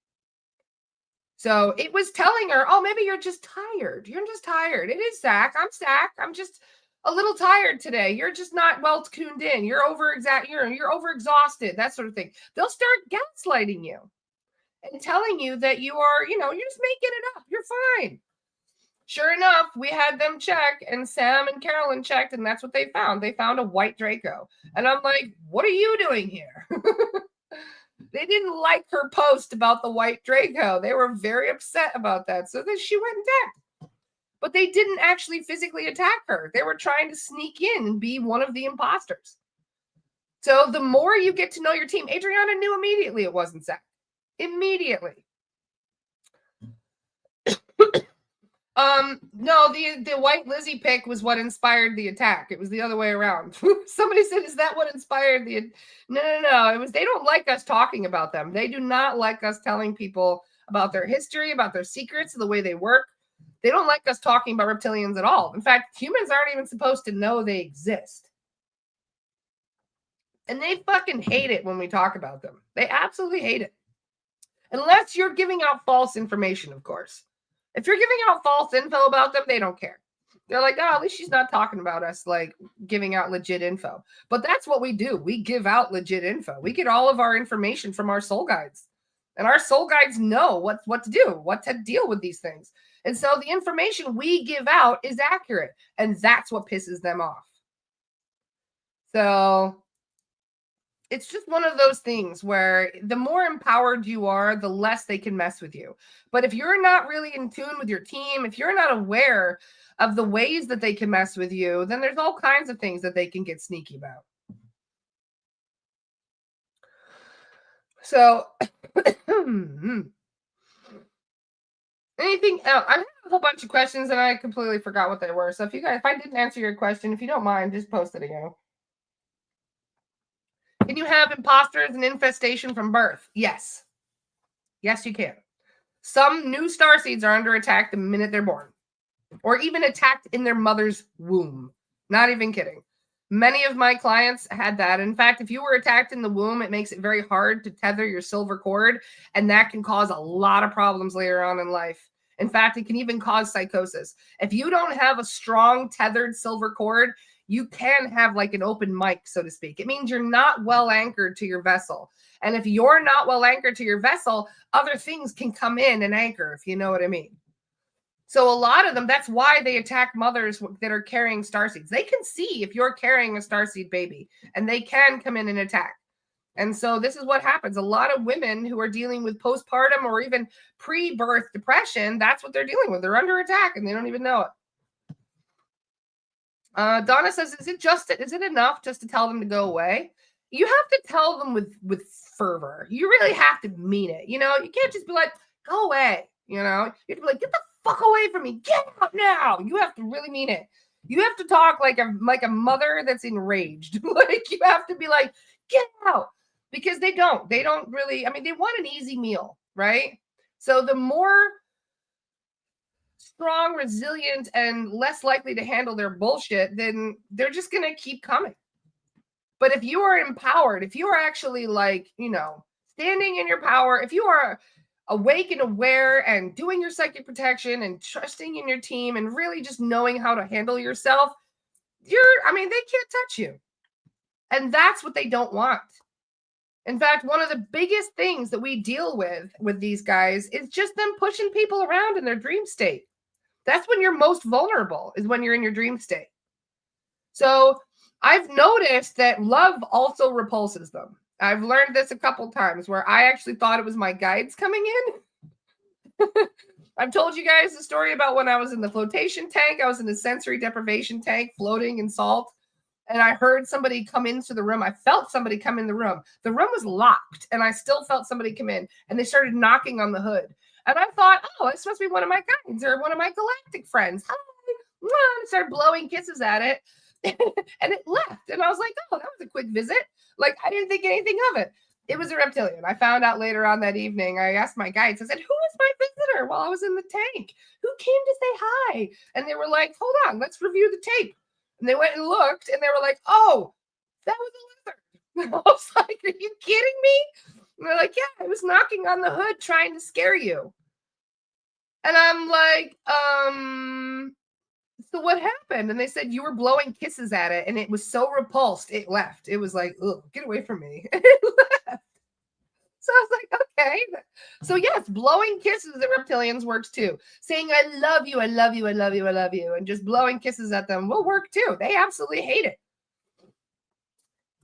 So it was telling her, oh, maybe you're just tired. You're just tired. It is Zach. I'm Zach. I'm just a little tired today. You're just not well tuned in. You're you're overexhausted, that sort of thing. They'll start gaslighting you and telling you that you are, you're just making it up. You're fine. Sure enough, we had them check, and Sam and Carolyn checked, and that's what they found. They found a white Draco. And I'm like, what are you doing here? They didn't like her post about the white Draco. They were very upset about that. So then she went and attacked. But they didn't actually physically attack her. They were trying to sneak in and be one of the imposters. So the more you get to know your team, Adriana knew immediately it wasn't Zach. Immediately. No, the white Lizzie pick was what inspired the attack. It was the other way around. Somebody said, is that what inspired the... No. It was, they don't like us talking about them. They do not like us telling people about their history, about their secrets, the way they work. They don't like us talking about reptilians at all. In fact, humans aren't even supposed to know they exist. And they fucking hate it when we talk about them. They absolutely hate it. Unless you're giving out false information, of course. If you're giving out false info about them, they don't care. They're like, oh, at least she's not talking about us, like giving out legit info. But that's what we do. We give out legit info. We get all of our information from our soul guides. And our soul guides know what to do, what to deal with these things. And so the information we give out is accurate. And that's what pisses them off. So it's just one of those things where the more empowered you are, the less they can mess with you. But if you're not really in tune with your team, if you're not aware of the ways that they can mess with you, then there's all kinds of things that they can get sneaky about. So anything else? I have a whole bunch of questions and I completely forgot what they were. So if I didn't answer your question, if you don't mind, just post it again. Can you have imposters and infestation from birth? Yes. Yes, you can. Some new starseeds are under attack the minute they're born, or even attacked in their mother's womb. Not even kidding. Many of my clients had that. In fact, if you were attacked in the womb, it makes it very hard to tether your silver cord, and that can cause a lot of problems later on in life. In fact, it can even cause psychosis. If you don't have a strong tethered silver cord, you can have like an open mic, so to speak. It means you're not well anchored to your vessel. And if you're not well anchored to your vessel, other things can come in and anchor, if you know what I mean. So a lot of them, that's why they attack mothers that are carrying starseeds. They can see if you're carrying a starseed baby, and they can come in and attack. And so this is what happens. A lot of women who are dealing with postpartum or even pre-birth depression, that's what they're dealing with. They're under attack and they don't even know it. Donna says, is it enough just to tell them to go away? You have to tell them with fervor. You really have to mean it. You can't just be like, go away. You have to be like, get the fuck away from me. Get out now. You have to really mean it. You have to talk like a mother that's enraged. Like you have to be like, get out. Because they don't really, they want an easy meal, right? So the more strong, resilient, and less likely to handle their bullshit, then they're just going to keep coming. But if you are empowered, if you are actually standing in your power, if you are awake and aware and doing your psychic protection and trusting in your team and really just knowing how to handle yourself, they can't touch you. And that's what they don't want. In fact, one of the biggest things that we deal with these guys is just them pushing people around in their dream state. That's when you're most vulnerable, is when you're in your dream state. So I've noticed that love also repulses them. I've learned this a couple times where I actually thought it was my guides coming in. I've told you guys the story about when I was in the flotation tank. I was in the sensory deprivation tank floating in salt. And I heard somebody come into the room. I felt somebody come in the room. The room was locked, and I still felt somebody come in. And they started knocking on the hood. And I thought, oh, this must be one of my guides or one of my galactic friends. Hi. And I started blowing kisses at it. And it left. And I was like, oh, that was a quick visit. Like, I didn't think anything of it. It was a reptilian. I found out later on that evening. I asked my guides, I said, who was my visitor while I was in the tank? Who came to say hi? And they were like, hold on, let's review the tape. And they went and looked, and they were like, oh, that was a lizard. I was like, are you kidding me? And they're like, yeah, I was knocking on the hood trying to scare you. And I'm like, so what happened? And they said, you were blowing kisses at it, and it was so repulsed, it left. It was like, ugh, get away from me. And it left. So I was like, okay. So yes, blowing kisses at reptilians works too. Saying, I love you, I love you, I love you, I love you, and just blowing kisses at them will work too. They absolutely hate it.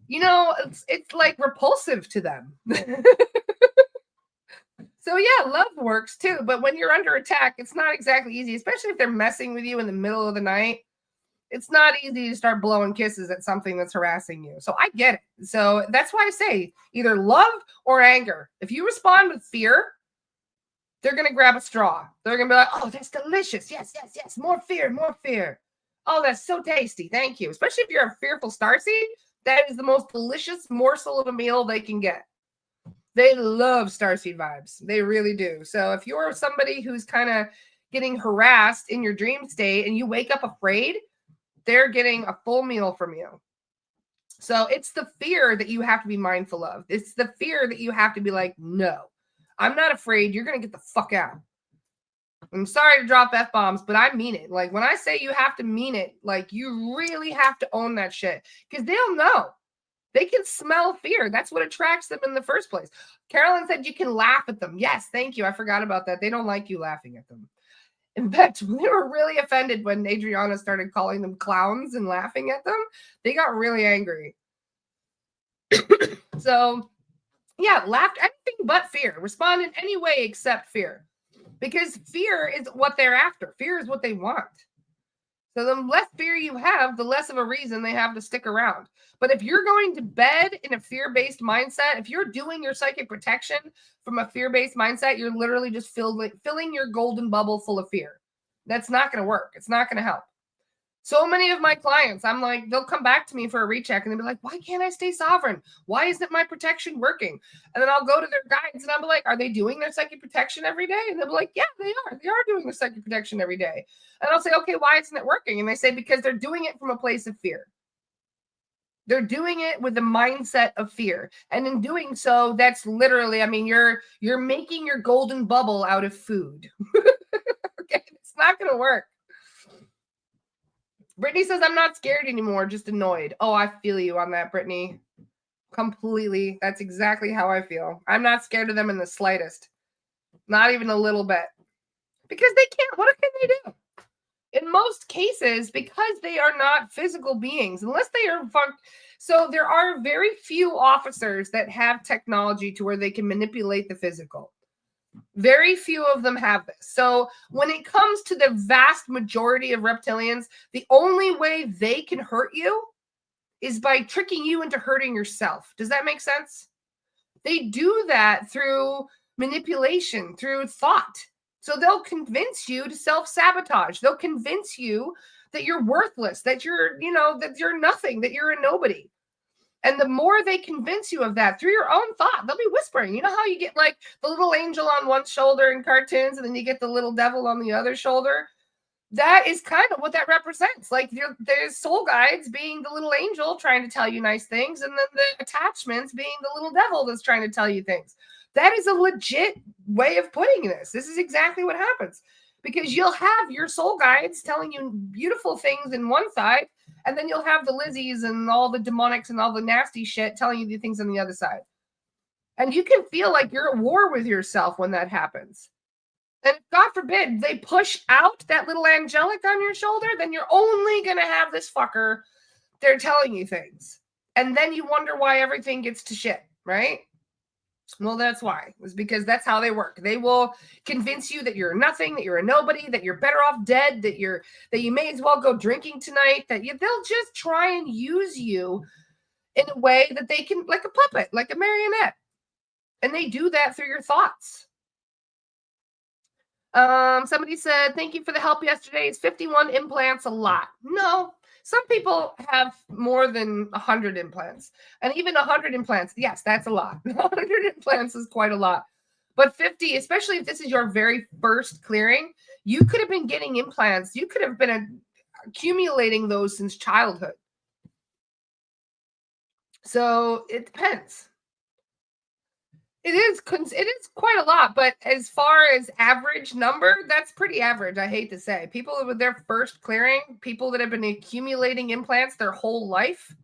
You know, it's like repulsive to them. So yeah, love works too. But when you're under attack, it's not exactly easy, especially if they're messing with you in the middle of the night. It's not easy to start blowing kisses at something that's harassing you. So I get it. So that's why I say either love or anger. If you respond with fear, they're going to grab a straw. They're going to be like, oh, that's delicious. Yes, yes, yes. More fear, more fear. Oh, that's so tasty. Thank you. Especially if you're a fearful starseed, that is the most delicious morsel of a meal they can get. They love starseed vibes. They really do. So if you're somebody who's kind of getting harassed in your dream state and you wake up afraid, they're getting a full meal from you. So it's the fear that you have to be mindful of. It's the fear that you have to be like, no, I'm not afraid. You're going to get the fuck out. I'm sorry to drop F-bombs, but I mean it. Like when I say you have to mean it, like you really have to own that shit because they'll know. They can smell fear. That's what attracts them in the first place. Carolyn said you can laugh at them. Yes, thank you. I forgot about that. They don't like you laughing at them. In fact, they were really offended when Adriana started calling them clowns and laughing at them. They got really angry. So, yeah, laughed anything but fear. Respond in any way except fear. Because fear is what they're after. Fear is what they want. So the less fear you have, the less of a reason they have to stick around. But if you're going to bed in a fear-based mindset, if you're doing your psychic protection from a fear-based mindset, you're literally just filling your golden bubble full of fear. That's not going to work. It's not going to help. So many of my clients, I'm like, they'll come back to me for a recheck and they'll be like, why can't I stay sovereign? Why isn't my protection working? And then I'll go to their guides and I'll be like, are they doing their psychic protection every day? And they'll be like, yeah, they are. They are doing their psychic protection every day. And I'll say, okay, why isn't it working? And they say, because they're doing it from a place of fear. They're doing it with the mindset of fear. And in doing so, that's literally, I mean, you're making your golden bubble out of food. Okay, it's not going to work. Brittany says, I'm not scared anymore, just annoyed. Oh, I feel you on that, Brittany. Completely. That's exactly how I feel. I'm not scared of them in the slightest. Not even a little bit. Because they can't. What can they do? In most cases, because they are not physical beings, unless they are so there are very few officers that have technology to where they can manipulate the physical. Very few of them have this. So when it comes to the vast majority of reptilians, the only way they can hurt you is by tricking you into hurting yourself. Does that make sense? They do that through manipulation, through thought. So they'll convince you to self-sabotage. They'll convince you that you're worthless, that you're, that you're nothing, that you're a nobody. And the more they convince you of that through your own thought, they'll be whispering. You know how you get like the little angel on one shoulder in cartoons and then you get the little devil on the other shoulder? That is kind of what that represents. Like there's soul guides being the little angel trying to tell you nice things, and then the attachments being the little devil that's trying to tell you things. That is a legit way of putting this. This is exactly what happens, because you'll have your soul guides telling you beautiful things in one side, and then you'll have the Lizzies and all the demonics and all the nasty shit telling you the things on the other side. And you can feel like you're at war with yourself when that happens. And God forbid they push out that little angelic on your shoulder, then you're only going to have this fucker. They're telling you things. And then you wonder why everything gets to shit, right? Well, that's why. It's because that's how they work. They will convince you that you're nothing, that you're a nobody, that you're better off dead, that you may as well go drinking tonight, they'll just try and use you in a way that they can, like a puppet, like a marionette. And they do that through your thoughts. Somebody said, thank you for the help yesterday. Is 51 implants a lot? No. Some people have more than 100 implants. And even 100 implants, yes, that's a lot. 100 implants is quite a lot. But 50, especially if this is your very first clearing, you could have been getting implants. You could have been accumulating those since childhood. So it depends. It is quite a lot, but as far as average number, that's pretty average, I hate to say. People with their first clearing, people that have been accumulating implants their whole life.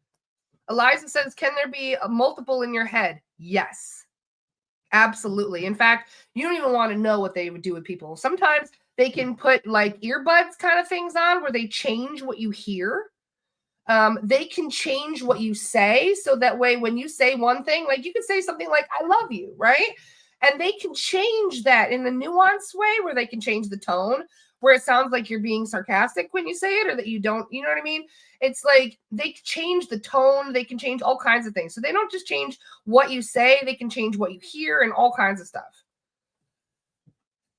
Eliza says, can there be a multiple in your head? Yes, absolutely. In fact, you don't even want to know what they would do with people. Sometimes they can put like earbuds kind of things on where they change what you hear. They can change what you say, so that way when you say one thing, like you could say something like I love you, right? And they can change that in a nuanced way where they can change the tone where it sounds like you're being sarcastic when you say it, or that you don't, you know what I mean? It's like they change the tone, they can change all kinds of things. So they don't just change what you say, they can change what you hear and all kinds of stuff.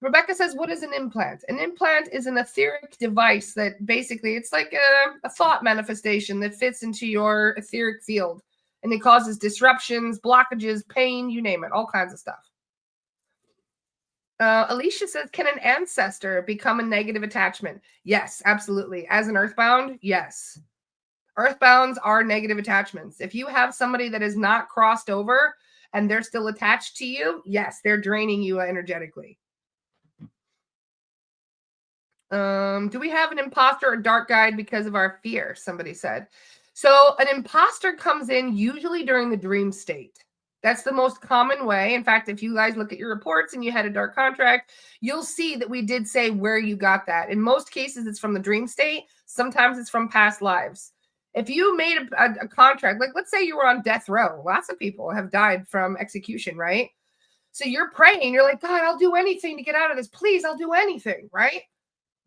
Rebecca says, what is an implant? An implant is an etheric device that basically, it's like a thought manifestation that fits into your etheric field. And it causes disruptions, blockages, pain, you name it, all kinds of stuff. Alicia says, can an ancestor become a negative attachment? Yes, absolutely. As an earthbound, yes. Earthbounds are negative attachments. If you have somebody that is not crossed over and they're still attached to you, yes, they're draining you energetically. Do we have an imposter or dark guide because of our fear? Somebody said. So an imposter comes in usually during the dream state. That's the most common way. In fact, if you guys look at your reports and you had a dark contract, you'll see that we did say where you got that. In most cases, it's from the dream state. Sometimes it's from past lives. If you made a contract, like let's say you were on death row, lots of people have died from execution, right? So you're praying, you're like, God, I'll do anything to get out of this. Please, I'll do anything, right?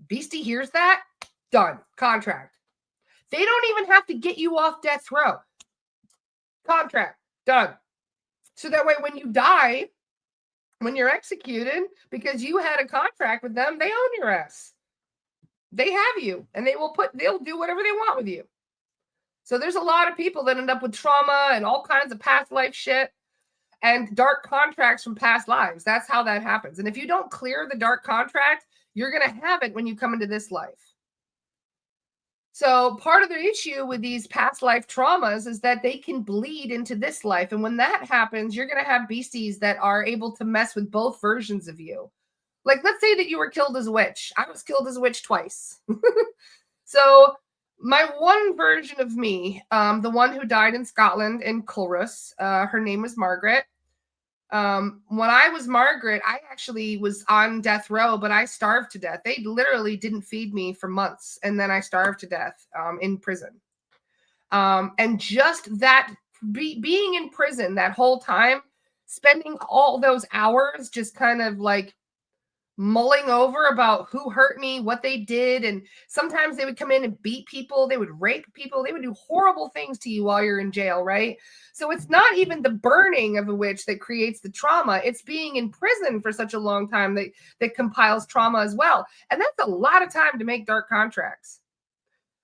Beastie hears that, done, contract. They don't even have to get you off death row. Contract, done. So that way when you die, when you're executed, because you had a contract with them, they own your ass. They have you, and they'll do whatever they want with you. So there's a lot of people that end up with trauma and all kinds of past life shit and dark contracts from past lives. That's how that happens. And if you don't clear the dark contract, you're going to have it when you come into this life. So part of the issue with these past life traumas is that they can bleed into this life. And when that happens, you're going to have beasties that are able to mess with both versions of you. Like, let's say that you were killed as a witch. I was killed as a witch twice. So my one version of me, the one who died in Scotland in Culross, her name was Margaret. When I was Margaret, I actually was on death row, but I starved to death. They literally didn't feed me for months. And then I starved to death in prison. And just that being in prison that whole time, spending all those hours just kind of like mulling over about who hurt me, what they did. And sometimes they would come in and beat people. They would rape people. They would do horrible things to you while you're in jail, right? So it's not even the burning of a witch that creates the trauma. It's being in prison for such a long time that compiles trauma as well. And that's a lot of time to make dark contracts.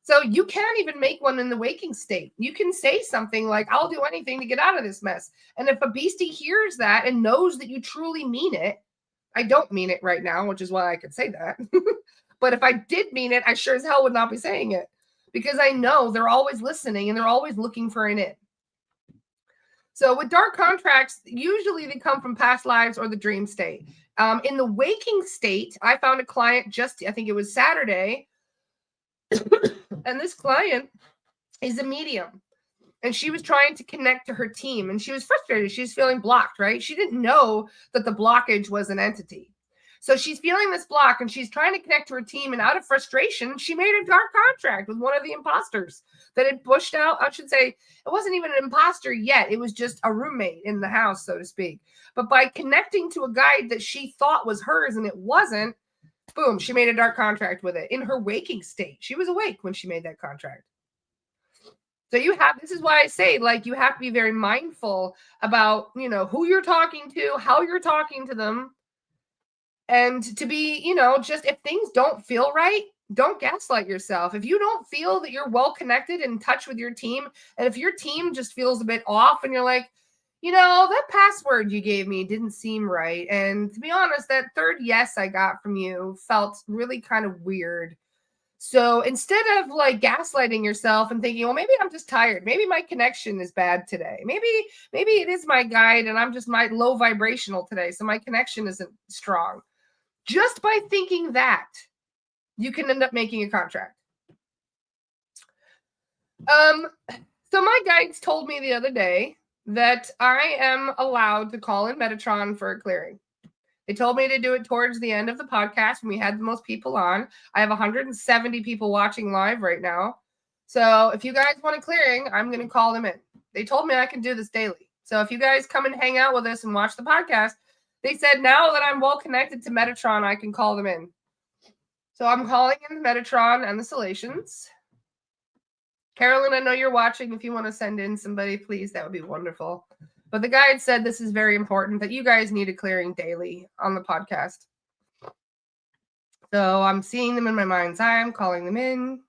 So you can't even make one in the waking state. You can say something like, I'll do anything to get out of this mess. And if a beastie hears that and knows that you truly mean it, I don't mean it right now, which is why I could say that. But if I did mean it, I sure as hell would not be saying it, because I know they're always listening and they're always looking for an in. So with dark contracts, usually they come from past lives or the dream state. In the waking state, I found a client I think it was Saturday, and this client is a medium. And she was trying to connect to her team, and she was frustrated. She was feeling blocked, right? She didn't know that the blockage was an entity. So she's feeling this block, and she's trying to connect to her team. And out of frustration, she made a dark contract with one of the imposters that had pushed out. I should say it wasn't even an imposter yet. It was just a roommate in the house, so to speak. But by connecting to a guide that she thought was hers and it wasn't, boom, she made a dark contract with it in her waking state. She was awake when she made that contract. So this is why I say, like, you have to be very mindful about, who you're talking to, how you're talking to them. And to be, just if things don't feel right, don't gaslight yourself. If you don't feel that you're well connected and in touch with your team, and if your team just feels a bit off and you're like, that password you gave me didn't seem right. And to be honest, that third yes I got from you felt really kind of weird. So instead of like gaslighting yourself and thinking, well, maybe I'm just tired. Maybe my connection is bad today. Maybe it is my guide and I'm just my low vibrational today. So my connection isn't strong. Just by thinking that, you can end up making a contract. So my guides told me the other day that I am allowed to call in Metatron for a clearing. They told me to do it towards the end of the podcast when we had the most people on. I have 170 people watching live right now. So if you guys want a clearing, I'm going to call them in. They told me I can do this daily. So if you guys come and hang out with us and watch the podcast, they said now that I'm well connected to Metatron, I can call them in. So I'm calling in Metatron and the Salations. Carolyn, I know you're watching. If you want to send in somebody, please, that would be wonderful. But the guide said this is very important, that you guys need a clearing daily on the podcast. So I'm seeing them in my mind's eye. I'm calling them in.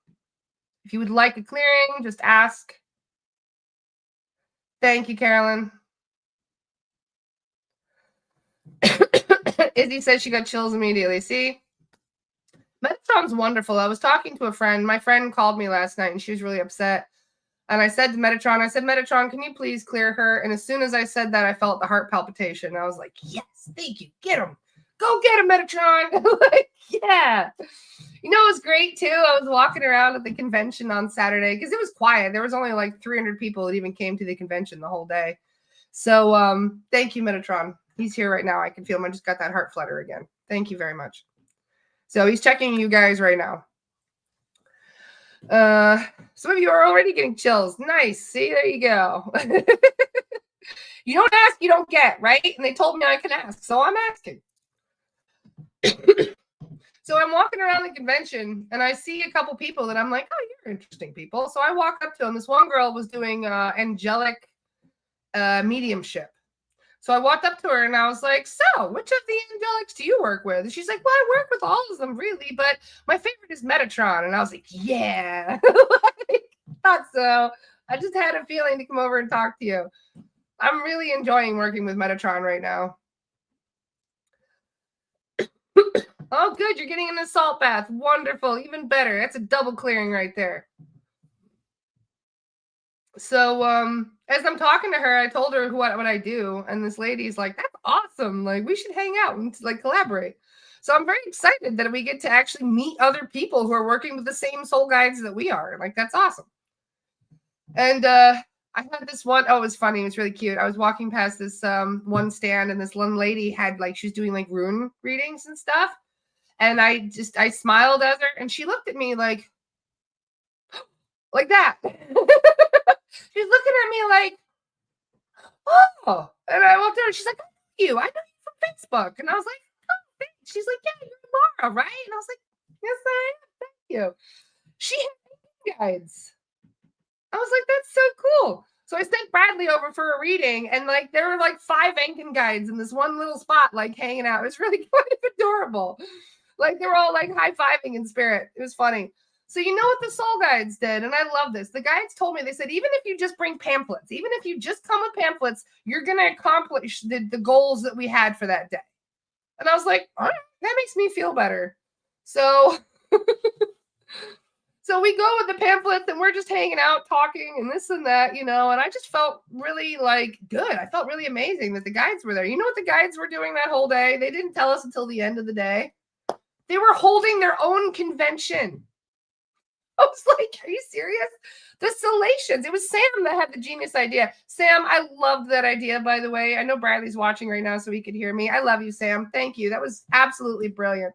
If you would like a clearing, just ask. Thank you, Carolyn. Izzy says she got chills immediately. See? Metatron's wonderful. I was talking to a friend. My friend called me last night, and she was really upset. And I said to Metatron, can you please clear her? And as soon as I said that, I felt the heart palpitation. I was like, yes, thank you. Get him. Go get him, Metatron. Like, yeah. It was great, too. I was walking around at the convention on Saturday because it was quiet. There was only like 300 people that even came to the convention the whole day. So thank you, Metatron. He's here right now. I can feel him. I just got that heart flutter again. Thank you very much. So he's checking you guys right now. Some of you are already getting chills. Nice. See, there you go. You don't ask, you don't get, right? And they told me I can ask, so I'm asking. So I'm walking around the convention and I see a couple people that I'm like, oh, you're interesting people. So I walk up to them. This one girl was doing angelic mediumship. So I walked up to her and I was like, so which of the angelics do you work with? And she's like, well, I work with all of them really, but my favorite is Metatron. And I was like, yeah. Thought so. I just had a feeling to come over and talk to you. I'm really enjoying working with Metatron right now. Oh, good. You're getting an assault bath. Wonderful. Even better. That's a double clearing right there. So as I'm talking to her, I told her what I do. And this lady's like, that's awesome. Like, we should hang out and like collaborate. So I'm very excited that we get to actually meet other people who are working with the same soul guides that we are. Like, that's awesome. And I had this one. Oh, it was funny. It was really cute. I was walking past this one stand and this one lady had like, she was doing like rune readings and stuff. And I smiled at her and she looked at me like that. She's looking at me like, oh. And I walked over and she's like, I know you from Facebook. And I was like, oh, thanks. She's like, yeah, you're Laura, right? And I was like, yes, I am. Thank you. She had guides. I was like, that's so cool. So I sent Bradley over for a reading and like there were like 5 Ankin guides in this one little spot, like hanging out. It was really kind of adorable. Like they were all like high-fiving in spirit. It was funny. So you know what the soul guides did? And I love this. The guides told me, they said, even if you just bring pamphlets, even if you just come with pamphlets, you're going to accomplish the goals that we had for that day. And I was like, all right, that makes me feel better. So So we go with the pamphlets and we're just hanging out, talking and this and that, and I just felt really like good. I felt really amazing that the guides were there. You know what the guides were doing that whole day? They didn't tell us until the end of the day. They were holding their own convention. I was like, are you serious? The Salations. It was Sam that had the genius idea. Sam, I loved that idea, by the way. I know Bradley's watching right now, so he could hear me. I love you, Sam. Thank you. That was absolutely brilliant.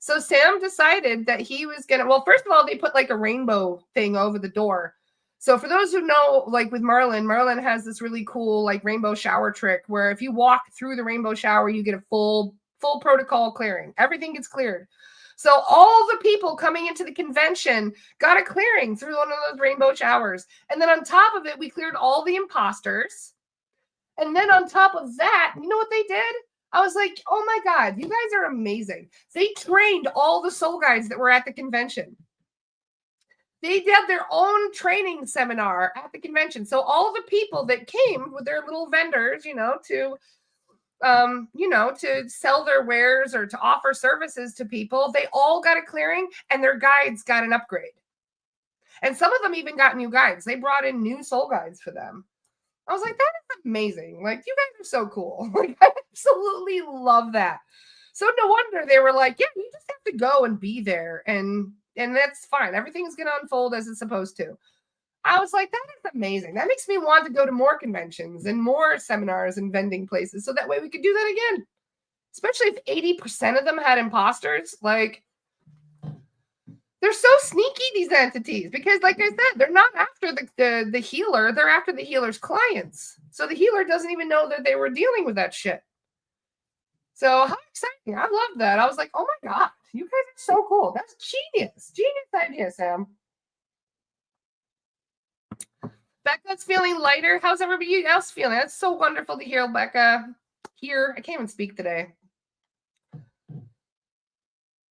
So Sam decided that he was going to, well, first of all, they put like a rainbow thing over the door. So for those who know, like with Merlin has this really cool like rainbow shower trick where if you walk through the rainbow shower, you get a full protocol clearing. Everything gets cleared. So all the people coming into the convention got a clearing through one of those rainbow showers. And then on top of it, we cleared all the imposters. And then on top of that, you know what they did? I was like, oh my God, you guys are amazing. They trained all the soul guides that were at the convention. They did their own training seminar at the convention. So all the people that came with their little vendors, to sell their wares or to offer services to people, they all got a clearing and their guides got an upgrade. And some of them even got new guides. They brought in new soul guides for them. I was like, that is amazing. Like, you guys are so cool. Like, I absolutely love that. So no wonder they were like, yeah, you just have to go and be there. And that's fine. Everything's going to unfold as it's supposed to. I was like, that is amazing. That makes me want to go to more conventions and more seminars and vending places. So that way we could do that again. Especially if 80% of them had imposters. Like, they're so sneaky, these entities, because like I said, they're not after the healer. They're after the healer's clients. So the healer doesn't even know that they were dealing with that shit. So how exciting. I love that. I was like, oh my God, you guys are so cool. That's genius. Genius idea, Sam. Becca's feeling lighter. How's everybody else feeling? That's so wonderful to hear, Becca. Here, I can't even speak today.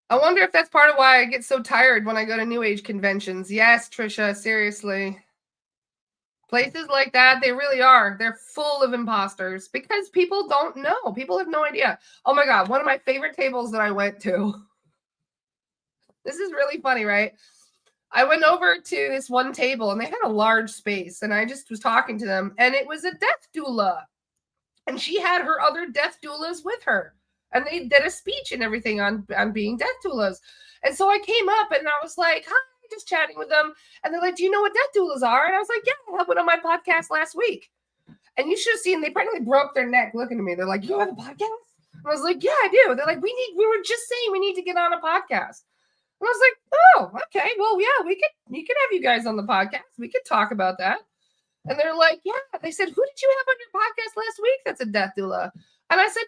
I wonder if that's part of why I get so tired when I go to New Age conventions. Yes, Trisha, seriously. Places like that, they really are. They're full of imposters because people don't know. People have no idea. Oh my God, one of my favorite tables that I went to. This is really funny, right? I went over to this one table and they had a large space and I just was talking to them and it was a death doula. And she had her other death doulas with her. And they did a speech and everything on being death doulas. And so I came up and I was like, hi, just chatting with them. And they're like, do you know what death doulas are? And I was like, yeah, I had one on my podcast last week. And you should have seen, they practically broke their neck looking at me. They're like, you have a podcast? And I was like, yeah, I do. They're like, we were just saying we need to get on a podcast. And I was like, oh, okay. Well, yeah, you could have you guys on the podcast. We could talk about that. And they're like, yeah. They said, who did you have on your podcast last week? That's a death doula. And I said,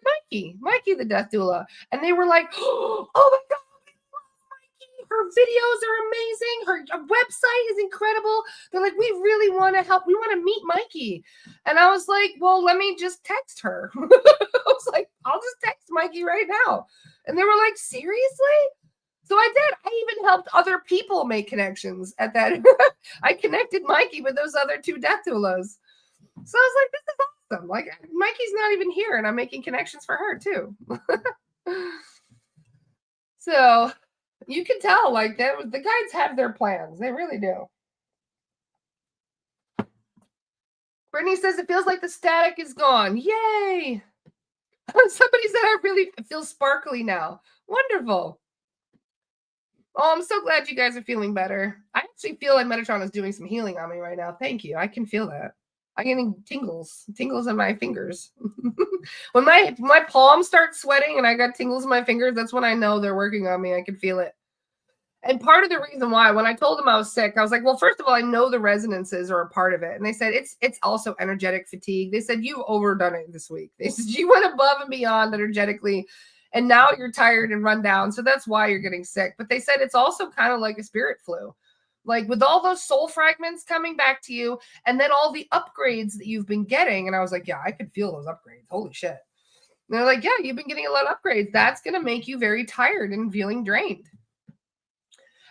Mikey, the death doula. And they were like, oh my God, I love Mikey. Her videos are amazing. Her website is incredible. They're like, we really want to help. We want to meet Mikey. And I was like, well, let me just text her. I was like, I'll just text Mikey right now. And they were like, seriously? So I did. I even helped other people make connections at that. I connected Mikey with those other two death doulas. So I was like, this is awesome. Like, Mikey's not even here, and I'm making connections for her, too. So you can tell, like, the guides have their plans. They really do. Brittany says, it feels like the static is gone. Yay! Somebody said, I really feel sparkly now. Wonderful. Oh, I'm so glad you guys are feeling better. I actually feel like Metatron is doing some healing on me right now. Thank you. I can feel that. I'm getting tingles in my fingers. When my palms start sweating and I got tingles in my fingers, that's when I know they're working on me. I can feel it. And part of the reason why, when I told them I was sick, I was like, well, first of all, I know the resonances are a part of it. And they said, it's also energetic fatigue. They said, you've overdone it this week. They said, you went above and beyond energetically. And now you're tired and run down. So that's why you're getting sick. But they said it's also kind of like a spirit flu. Like with all those soul fragments coming back to you and then all the upgrades that you've been getting. And I was like, yeah, I could feel those upgrades. Holy shit. And they're like, yeah, you've been getting a lot of upgrades. That's going to make you very tired and feeling drained.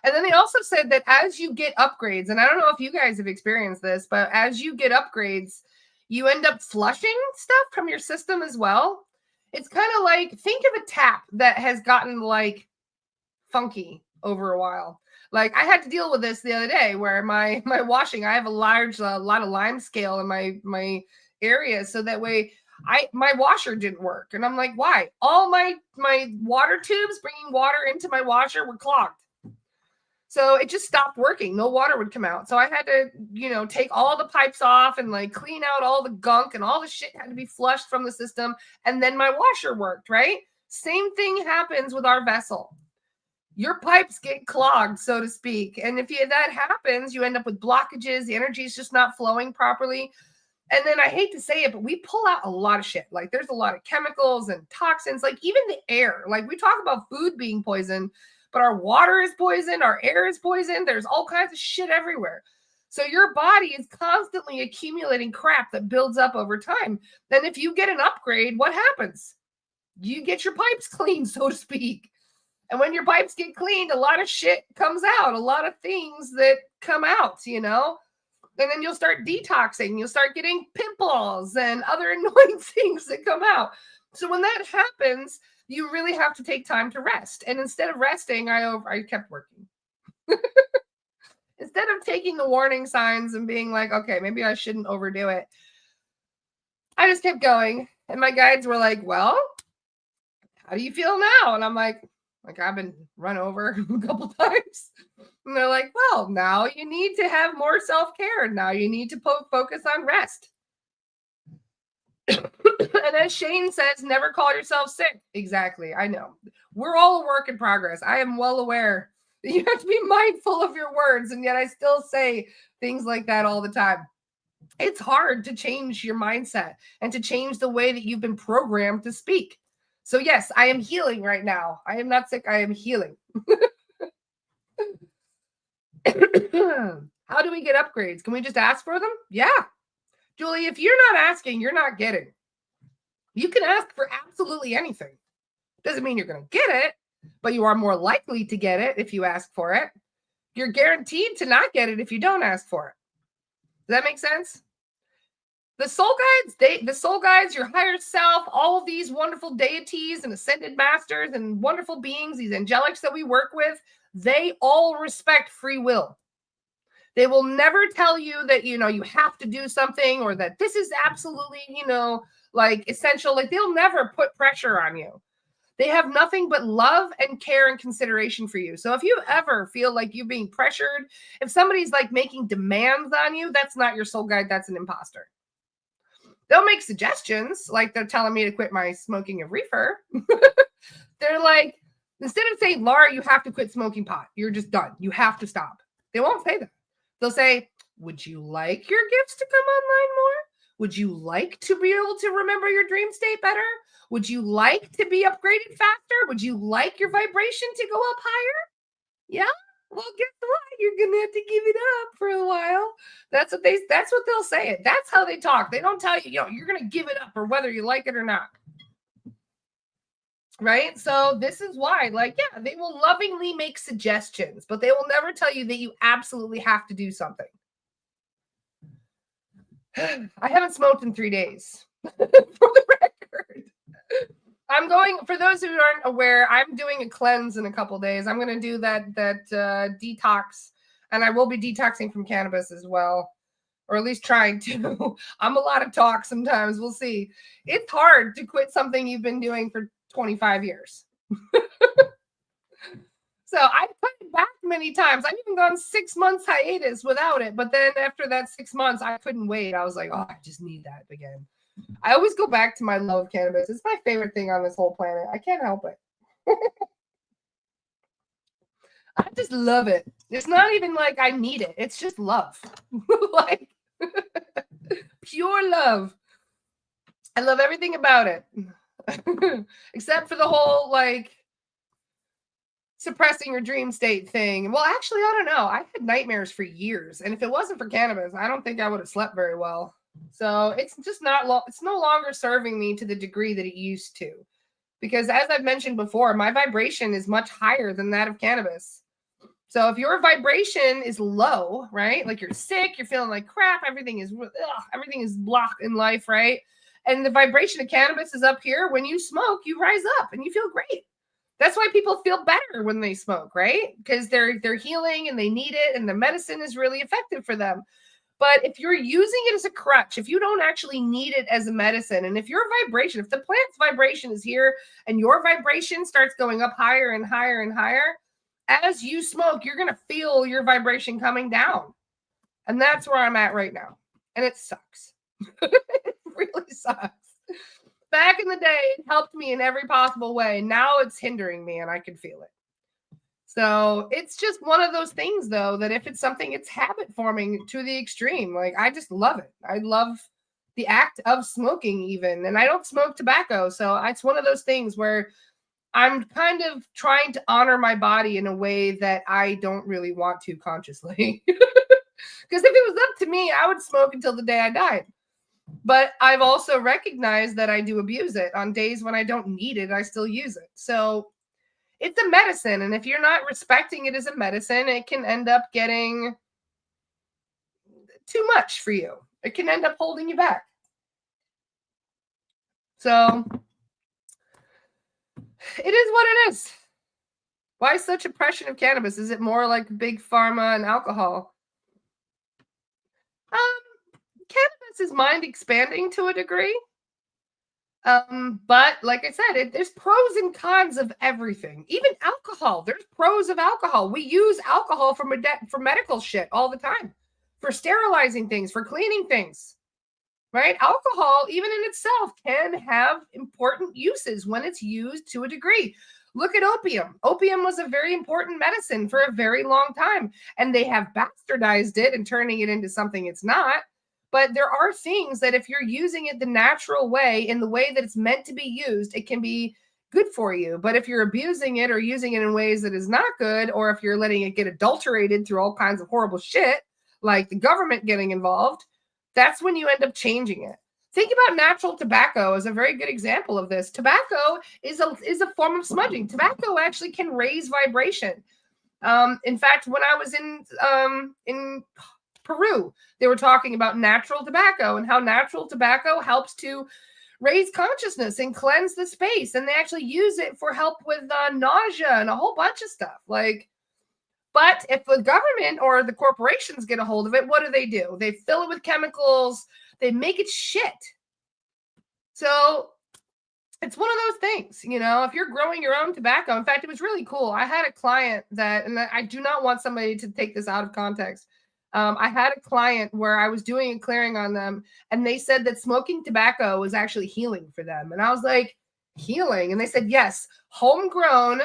And then they also said that as you get upgrades, and I don't know if you guys have experienced this, but as you get upgrades, you end up flushing stuff from your system as well. It's kind of like, think of a tap that has gotten like funky over a while. Like I had to deal with this the other day where my washing, I have a lot of lime scale in my area, so that way my washer didn't work, and I'm like, why? All my water tubes bringing water into my washer were clogged. So it just stopped working. No water would come out. So I had to, take all the pipes off and like clean out all the gunk, and all the shit had to be flushed from the system. And then my washer worked, right? Same thing happens with our vessel. Your pipes get clogged, so to speak. And if that happens, you end up with blockages. The energy is just not flowing properly. And then I hate to say it, but we pull out a lot of shit. Like there's a lot of chemicals and toxins, like even the air. Like we talk about food being poisoned, but our water is poisoned, our air is poisoned. There's all kinds of shit everywhere. So your body is constantly accumulating crap that builds up over time. Then if you get an upgrade, what happens? You get your pipes cleaned, so to speak. And when your pipes get cleaned, a lot of shit comes out, a lot of things that come out, and then you'll start detoxing. You'll start getting pimples and other annoying things that come out. So when that happens, you really have to take time to rest. And instead of resting, I kept working. Instead of taking the warning signs and being like, okay, maybe I shouldn't overdo it, I just kept going. And my guides were like, well, how do you feel now? And I'm like I've been run over a couple times. And they're like, well, now you need to have more self-care. Now you need to focus on rest. And as Shane says, never call yourself sick. Exactly. I know. We're all a work in progress. I am well aware that you have to be mindful of your words. And yet I still say things like that all the time. It's hard to change your mindset and to change the way that you've been programmed to speak. So yes, I am healing right now. I am not sick. I am healing. How do we get upgrades? Can we just ask for them? Yeah. Julie, if you're not asking, you're not getting. You can ask for absolutely anything. Doesn't mean you're going to get it, but you are more likely to get it if you ask for it. You're guaranteed to not get it if you don't ask for it. Does that make sense? The soul guides, your higher self, all of these wonderful deities and ascended masters and wonderful beings, these angelics that we work with, they all respect free will. They will never tell you that, you have to do something, or that this is absolutely, essential. Like they'll never put pressure on you. They have nothing but love and care and consideration for you. So if you ever feel like you're being pressured, if somebody's like making demands on you, that's not your soul guide. That's an imposter. They'll make suggestions, like they're telling me to quit my smoking of reefer. They're like, instead of saying, Laura, you have to quit smoking pot. You're just done. You have to stop. They won't say that. They'll say, would you like your gifts to come online more? Would you like to be able to remember your dream state better? Would you like to be upgraded faster? Would you like your vibration to go up higher? Yeah? Well, guess what? You're gonna have to give it up for a while. That's what they'll say it. That's how they talk. They don't tell you, you're gonna give it up, or whether you like it or not. Right? So this is why, they will lovingly make suggestions, but they will never tell you that you absolutely have to do something. I haven't smoked in 3 days, for the record. For those who aren't aware, I'm doing a cleanse in a couple days. I'm going to do that detox, and I will be detoxing from cannabis as well, or at least trying to. I'm a lot of talk sometimes. We'll see. It's hard to quit something you've been doing for 25 years. So I've cut it back many times. I've even gone 6 months hiatus without it. But then after that 6 months, I couldn't wait. I was like, oh, I just need that again. I always go back to my love of cannabis. It's my favorite thing on this whole planet. I can't help it. I just love it. It's not even like I need it. It's just love. Like pure love. I love everything about it. Except for the whole suppressing your dream state thing. Well, actually, I don't know. I had nightmares for years, and if it wasn't for cannabis, I don't think I would have slept very well. So it's just it's no longer serving me to the degree that it used to, because as I've mentioned before, my vibration is much higher than that of cannabis. So if your vibration is low, right? Like you're sick, you're feeling like crap, everything is blocked in life, right? And the vibration of cannabis is up here. When you smoke, you rise up and you feel great. That's why people feel better when they smoke, right? Because they're healing and they need it, and the medicine is really effective for them. But if you're using it as a crutch, if you don't actually need it as a medicine, and if your vibration, if the plant's vibration is here and your vibration starts going up higher and higher and higher, as you smoke, you're going to feel your vibration coming down. And that's where I'm at right now. And it sucks. It really sucks. Back in the day, it helped me in every possible way. Now it's hindering me and I can feel it. So it's just one of those things, though, that if it's something, it's habit forming to the extreme. Like, I just love it. I love the act of smoking, even. And I don't smoke tobacco. So it's one of those things where I'm kind of trying to honor my body in a way that I don't really want to consciously. Because if it was up to me, I would smoke until the day I died. But I've also recognized that I do abuse it. On days when I don't need it, I still use it. So it's a medicine. And if you're not respecting it as a medicine, it can end up getting too much for you. It can end up holding you back. So it is what it is. Why such oppression of cannabis? Is it more like big pharma and alcohol? Cannabis is mind expanding to a degree. But like I said, there's pros and cons of everything. Even alcohol, there's pros of alcohol. We use alcohol for medical shit all the time, for sterilizing things, for cleaning things, right? Alcohol, even in itself, can have important uses when it's used to a degree. Look at opium. Opium was a very important medicine for a very long time, and they have bastardized it and turning it into something it's not. But there are things that if you're using it the natural way, in the way that it's meant to be used, it can be good for you. But if you're abusing it or using it in ways that is not good, or if you're letting it get adulterated through all kinds of horrible shit, like the government getting involved, that's when you end up changing it. Think about natural tobacco as a very good example of this. Tobacco is a form of smudging. Tobacco actually can raise vibration. In fact, when I was in Peru, they were talking about natural tobacco and how natural tobacco helps to raise consciousness and cleanse the space. And they actually use it for help with nausea and a whole bunch of stuff. But if the government or the corporations get a hold of it, what do? They fill it with chemicals. They make it shit. So it's one of those things, if you're growing your own tobacco. In fact, it was really cool. I had a client and I do not want somebody to take this out of context. I had a client where I was doing a clearing on them, and they said that smoking tobacco was actually healing for them. And I was like, healing? And they said, yes, homegrown,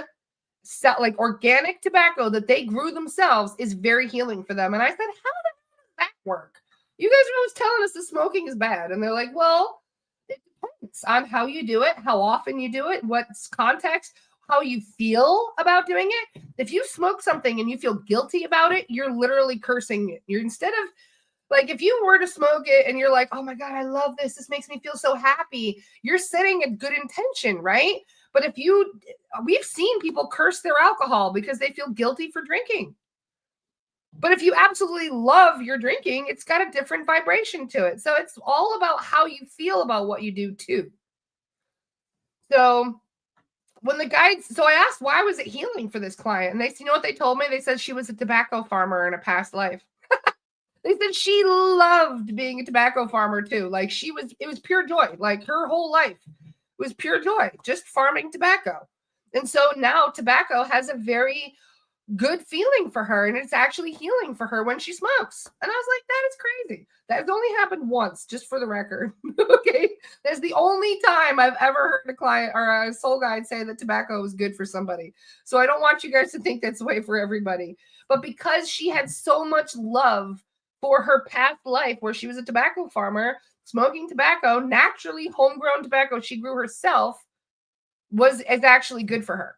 like organic tobacco that they grew themselves is very healing for them. And I said, how does that work? You guys are always telling us that smoking is bad. And they're like, well, it depends on how you do it, how often you do it, what's context, how you feel about doing it. If you smoke something and you feel guilty about it, you're literally cursing it. You're instead of like, if you were to smoke it and you're like, oh my God, I love this. This makes me feel so happy. You're setting a good intention, right? But we've seen people curse their alcohol because they feel guilty for drinking. But if you absolutely love your drinking, it's got a different vibration to it. So it's all about how you feel about what you do too. So I asked, why was it healing for this client? And you know what they told me? They said she was a tobacco farmer in a past life. They said she loved being a tobacco farmer too. Like it was pure joy. Like her whole life was pure joy, just farming tobacco. And so now tobacco has a very good feeling for her, and it's actually healing for her when she smokes. And I was like, that is crazy. That has only happened once, just for the record. Okay, that's the only time I've ever heard a client or a soul guide say that tobacco is good for somebody. So I don't want you guys to think that's the way for everybody. But because she had so much love for her past life where she was a tobacco farmer, smoking tobacco, naturally homegrown tobacco she grew herself, is actually good for her.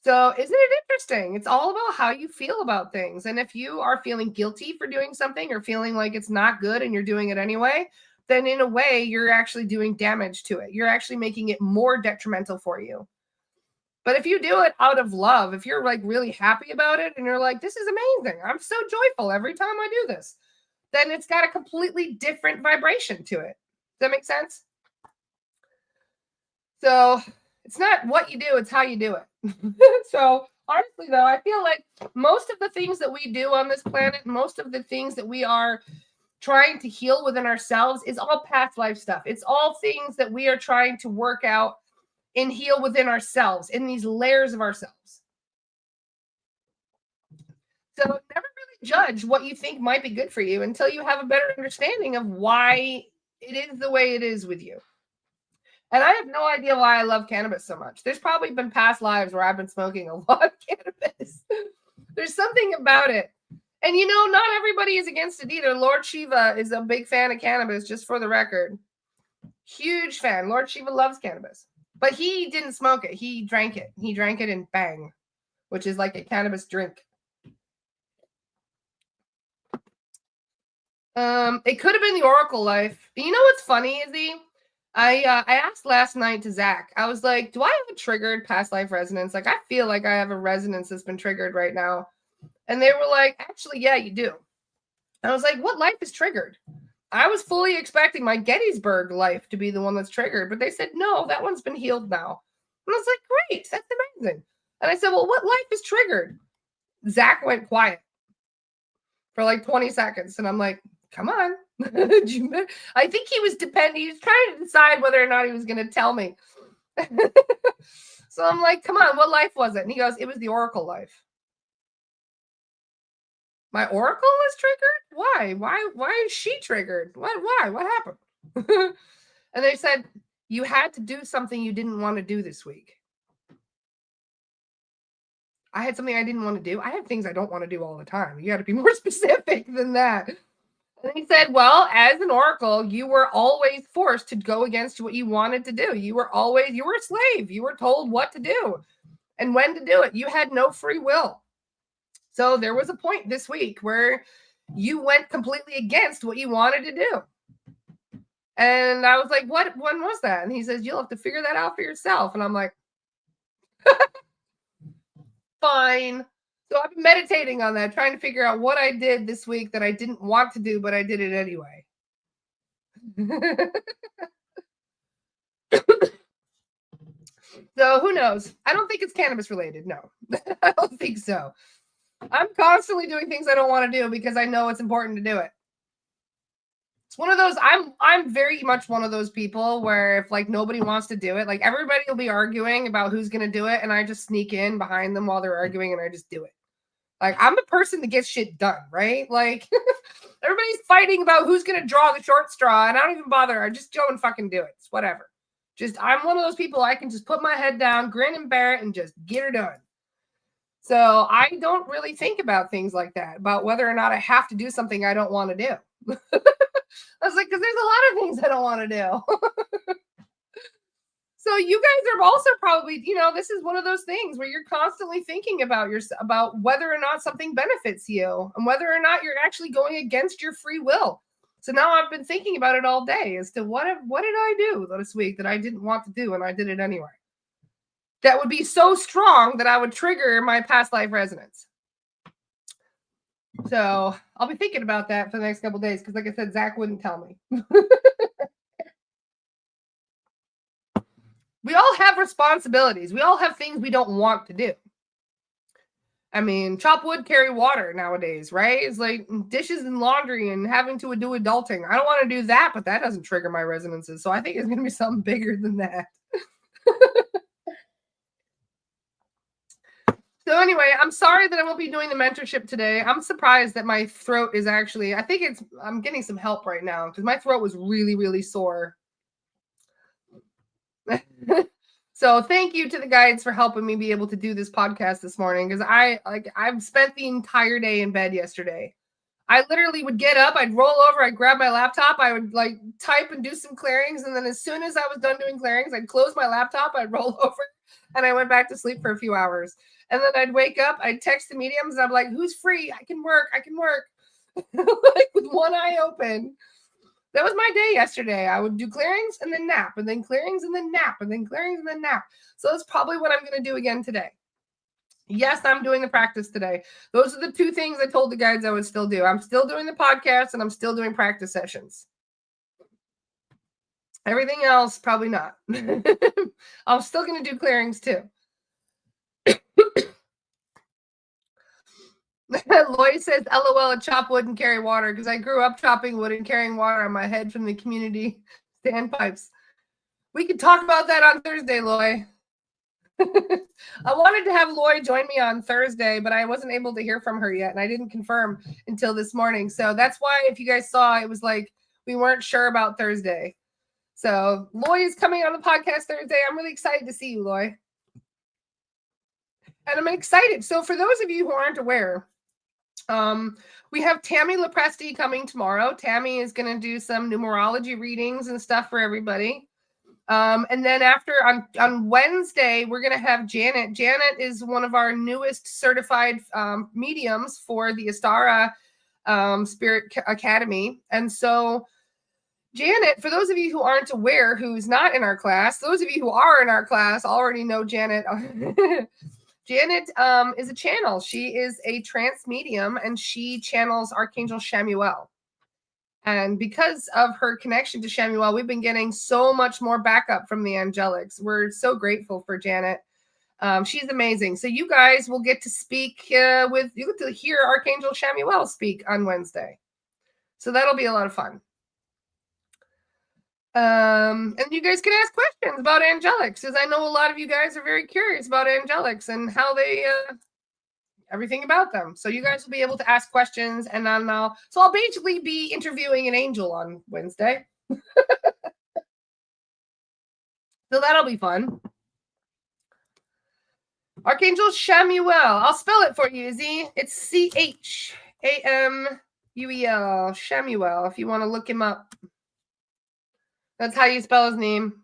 So isn't it interesting? It's all about how you feel about things. And if you are feeling guilty for doing something or feeling like it's not good and you're doing it anyway, then in a way, you're actually doing damage to it. You're actually making it more detrimental for you. But if you do it out of love, if you're like really happy about it and you're like, this is amazing, I'm so joyful every time I do this, then it's got a completely different vibration to it. Does that make sense? So It's not what you do, it's how you do it. So honestly though, I feel like most of the things that we do on this planet, most of the things that we are trying to heal within ourselves is all past life stuff. It's all things that we are trying to work out and heal within ourselves, in these layers of ourselves. So never really judge what you think might be good for you until you have a better understanding of why it is the way it is with you. And I have no idea why I love cannabis so much. There's probably been past lives where I've been smoking a lot of cannabis. There's something about it. And you know, not everybody is against it either. Lord Shiva is a big fan of cannabis, just for the record. Huge fan. Lord Shiva loves cannabis. But he didn't smoke it. He drank it. He drank it in bang, which is like a cannabis drink. It could have been the Oracle life. You know what's funny, Izzy? I asked last night to Zach. I was like, do I have a triggered past life resonance? Like, I feel like I have a resonance that's been triggered right now. And they were like, actually, yeah, you do. I was like, what life is triggered? I was fully expecting my Gettysburg life to be the one that's triggered, but they said, no, that one's been healed now. And I was like, great, that's amazing. And I said, well, what life is triggered? Zach went quiet for like 20 seconds. And I'm like, come on. I think he was depending. He was trying to decide whether or not he was going to tell me. So I'm like, come on, what life was it? And he goes, it was the Oracle life. My Oracle is triggered? Why is she triggered? Why? What happened? And they said, you had to do something you didn't want to do this week. I had something I didn't want to do. I have things I don't want to do all the time. You got to be more specific than that. And he said, well, as an Oracle, you were always forced to go against what you wanted to do. You were a slave. You were told what to do and when to do it. You had no free will. So there was a point this week where you went completely against what you wanted to do. And I was like, when was that? And he says, you'll have to figure that out for yourself. And I'm like, fine. So I've been meditating on that, trying to figure out what I did this week that I didn't want to do, but I did it anyway. So who knows? I don't think it's cannabis related. No, I don't think so. I'm constantly doing things I don't want to do because I know it's important to do it. It's one of those, I'm very much one of those people where if like nobody wants to do it, like everybody will be arguing about who's going to do it. And I just sneak in behind them while they're arguing and I just do it. Like I'm the person that gets shit done, right? Like everybody's fighting about who's going to draw the short straw and I don't even bother. I just go and fucking do it. It's whatever. I'm one of those people I can just put my head down, grin and bear it and just get her done. So I don't really think about things like that, about whether or not I have to do something I don't want to do. I was like, because there's a lot of things I don't want to do. So you guys are also probably, this is one of those things where you're constantly thinking about whether or not something benefits you and whether or not you're actually going against your free will. So now I've been thinking about it all day as to what did I do this week that I didn't want to do and I did it anyway. That would be so strong that I would trigger my past life resonance. So I'll be thinking about that for the next couple of days because, like I said, Zach wouldn't tell me. We all have responsibilities. We all have things we don't want to do. I mean, chop wood, carry water nowadays, right? It's like dishes and laundry and having to do adulting. I don't want to do that, but that doesn't trigger my resonances. So I think it's going to be something bigger than that. So anyway, I'm sorry that I won't be doing the mentorship today. I'm surprised that my throat is actually, I'm getting some help right now because my throat was really, really sore. So thank you to the guides for helping me be able to do this podcast this morning because I've spent the entire day in bed yesterday. I literally would get up, I'd roll over, I'd grab my laptop, I would like type and do some clearings, and then as soon as I was done doing clearings, I'd close my laptop, I'd roll over, and I went back to sleep for a few hours. And then I'd wake up, I'd text the mediums, and I'm like, who's free? I can work. Like with one eye open. That was my day yesterday. I would do clearings and then nap, and then clearings and then nap, and then clearings and then nap. So that's probably what I'm going to do again today. Yes, I'm doing the practice today. Those are the two things I told the guides I would still do. I'm still doing the podcast and I'm still doing practice sessions. Everything else, probably not. I'm still going to do clearings too. Lloyd says, LOL, chop wood and carry water, because I grew up chopping wood and carrying water on my head from the community standpipes. We could talk about that on Thursday, Lloyd. I wanted to have Lloyd join me on Thursday, but I wasn't able to hear from her yet, and I didn't confirm until this morning. So that's why, if you guys saw, it was like we weren't sure about Thursday. So Lloyd is coming on the podcast Thursday. I'm really excited to see you, Lloyd. And I'm excited. So for those of you who aren't aware, we have Tammy Lepresti coming tomorrow. Tammy is going to do some numerology readings and stuff for everybody. And then after on Wednesday, we're going to have Janet. Janet is one of our newest certified mediums for the Astara Spirit Academy. And so Janet, for those of you who aren't aware, who's not in our class, those of you who are in our class already know Janet. Janet is a channel. She is a trance medium, and she channels Archangel Chamuel. And because of her connection to Chamuel, we've been getting so much more backup from the angelics. We're so grateful for Janet. She's amazing. So you guys will get to speak you get to hear Archangel Chamuel speak on Wednesday. So that'll be a lot of fun. And you guys can ask questions about angelics, because I know a lot of you guys are very curious about angelics and how they everything about them. So you guys will be able to ask questions, and then I'll basically be interviewing an angel on Wednesday. So that'll be fun. Archangel Chamuel. I'll spell it for you, Izzy. It's Chamuel. Chamuel, if you want to look him up. That's how you spell his name.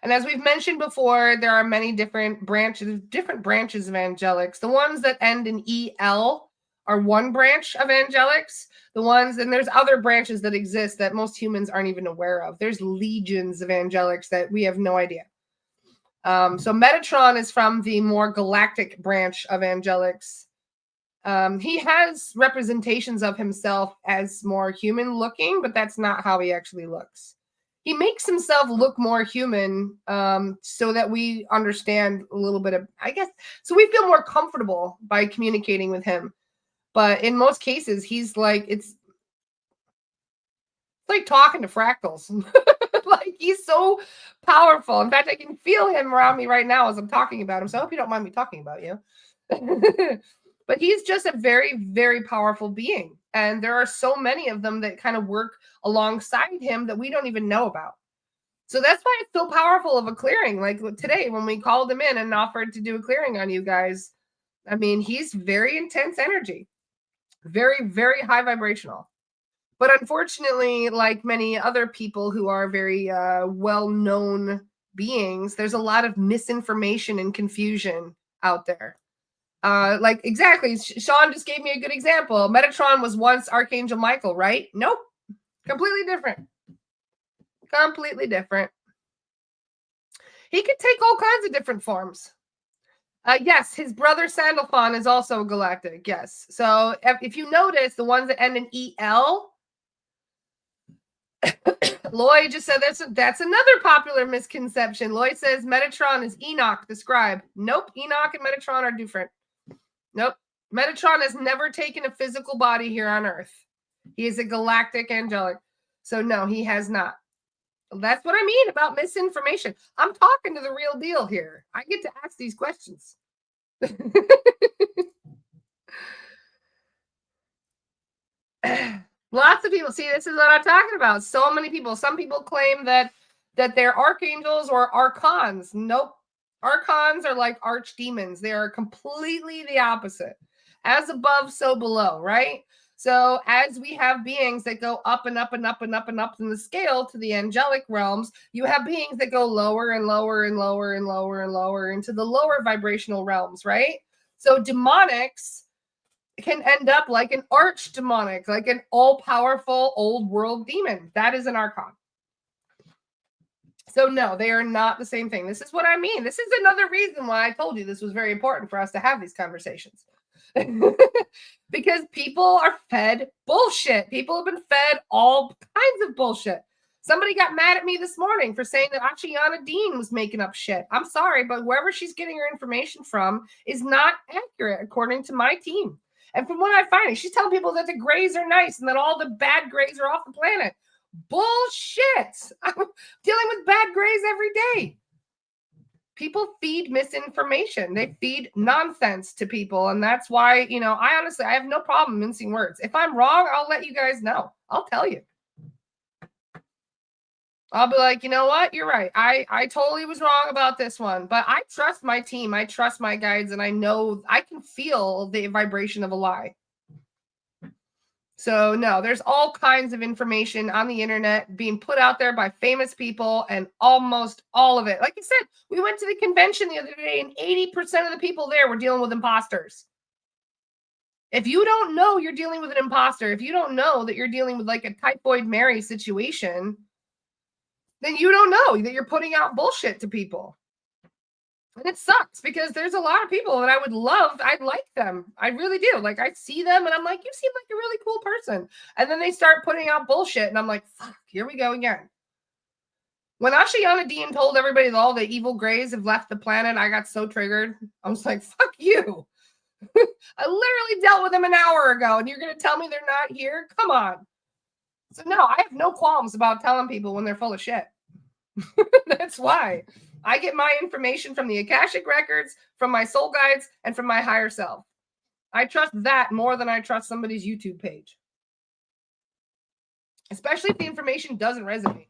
And as we've mentioned before, there are many different branches of angelics. The ones that end in EL are one branch of angelics. And there's other branches that exist that most humans aren't even aware of. There's legions of angelics that we have no idea. So Metatron is from the more galactic branch of angelics. He has representations of himself as more human looking, but that's not how he actually looks. He makes himself look more human so that we understand a little bit of, I guess, so we feel more comfortable by communicating with him. But in most cases, he's like, it's like talking to fractals. Like, he's so powerful. In fact, I can feel him around me right now as I'm talking about him. So I hope you don't mind me talking about you. But he's just a very, very powerful being. And there are so many of them that kind of work alongside him that we don't even know about. So that's why it's so powerful of a clearing. Like today, when we called him in and offered to do a clearing on you guys, I mean, he's very intense energy, very, very high vibrational. But unfortunately, like many other people who are very well-known beings, there's a lot of misinformation and confusion out there. Like exactly, Sean just gave me a good example. Metatron was once Archangel Michael, right? Nope. Completely different. Completely different. He could take all kinds of different forms. Yes, his brother Sandalphon is also galactic. Yes. So if you notice, the ones that end in EL, Lloyd just said that's another popular misconception. Lloyd says Metatron is Enoch, the scribe. Nope. Enoch and Metatron are different. Nope. Metatron has never taken a physical body here on Earth. He is a galactic angelic. So no, he has not. That's what I mean about misinformation. I'm talking to the real deal here. I get to ask these questions. Lots of people. See, this is what I'm talking about. So many people. Some people claim that they're archangels or archons. Nope. Archons are like archdemons. They are completely the opposite. As above, so below, right? So as we have beings that go up and up and up and up and up in the scale to the angelic realms, you have beings that go lower and lower and lower and lower and lower into the lower vibrational realms, right? So demonics can end up like an archdemonic, like an all-powerful old world demon. That is an archon. So no, they are not the same thing. This is what I mean. This is another reason why I told you this was very important for us to have these conversations. Because people are fed bullshit. People have been fed all kinds of bullshit. Somebody got mad at me this morning for saying that Ashiana Dean was making up shit. I'm sorry, but wherever she's getting her information from is not accurate according to my team. And from what I find, she's telling people that the Greys are nice and that all the bad Greys are off the planet. Bullshit. I'm dealing with bad Greys every day. People feed misinformation. They feed nonsense to people. And that's why, I have no problem mincing words. If I'm wrong, I'll let you guys know. I'll tell you. I'll be like, you know what? You're right. I totally was wrong about this one, but I trust my team. I trust my guides, and I know I can feel the vibration of a lie. So no, there's all kinds of information on the internet being put out there by famous people, and almost all of it. Like I said, we went to the convention the other day and 80% of the people there were dealing with imposters. If you don't know you're dealing with an imposter, if you don't know that you're dealing with like a Typhoid Mary situation, then you don't know that you're putting out bullshit to people. And it sucks because there's a lot of people that I would love. I like them. I really do. Like, I see them and I'm like, you seem like a really cool person. And then they start putting out bullshit and I'm like, fuck, here we go again. When Ashiana Dean told everybody that all the evil Greys have left the planet, I got so triggered. I was like, fuck you. I literally dealt with them an hour ago and you're going to tell me they're not here? Come on. So no, I have no qualms about telling people when they're full of shit. That's why I get my information from the Akashic records, from my soul guides, and from my higher self. I trust that more than I trust somebody's YouTube page, especially if the information doesn't resonate.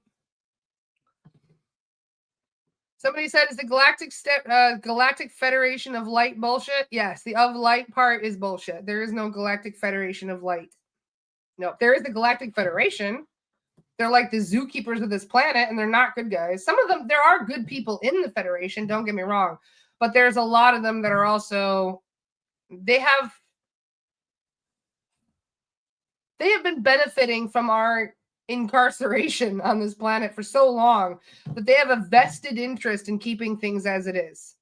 Somebody said, is the Galactic Federation of Light bullshit? Yes, the of light part is bullshit. There is no Galactic Federation of Light. No, there is the Galactic Federation. They're like the zookeepers of this planet, and they're not good guys. Some of them, there are good people in the Federation, don't get me wrong. But there's a lot of them that are also, they have been benefiting from our incarceration on this planet for so long that they have a vested interest in keeping things as it is.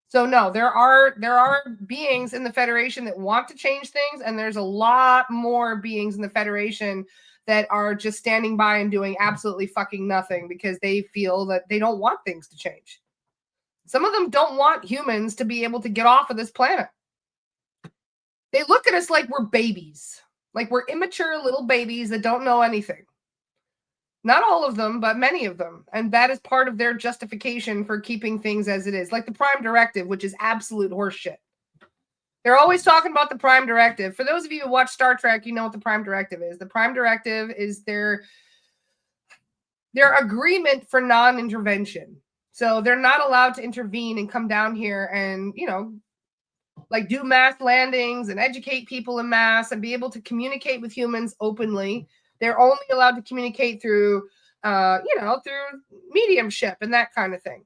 So no, there are beings in the Federation that want to change things, and there's a lot more beings in the Federation that are just standing by and doing absolutely fucking nothing because they feel that they don't want things to change. Some of them don't want humans to be able to get off of this planet. They look at us like we're babies, like we're immature little babies that don't know anything. Not all of them, but many of them. And that is part of their justification for keeping things as it is. Like the Prime Directive, which is absolute horseshit. They're always talking about the Prime Directive. For those of you who watch Star Trek, you know what the Prime Directive is. The Prime Directive is their agreement for non-intervention. So they're not allowed to intervene and come down here and, like do mass landings and educate people in mass and be able to communicate with humans openly. They're only allowed to communicate through, through mediumship and that kind of thing.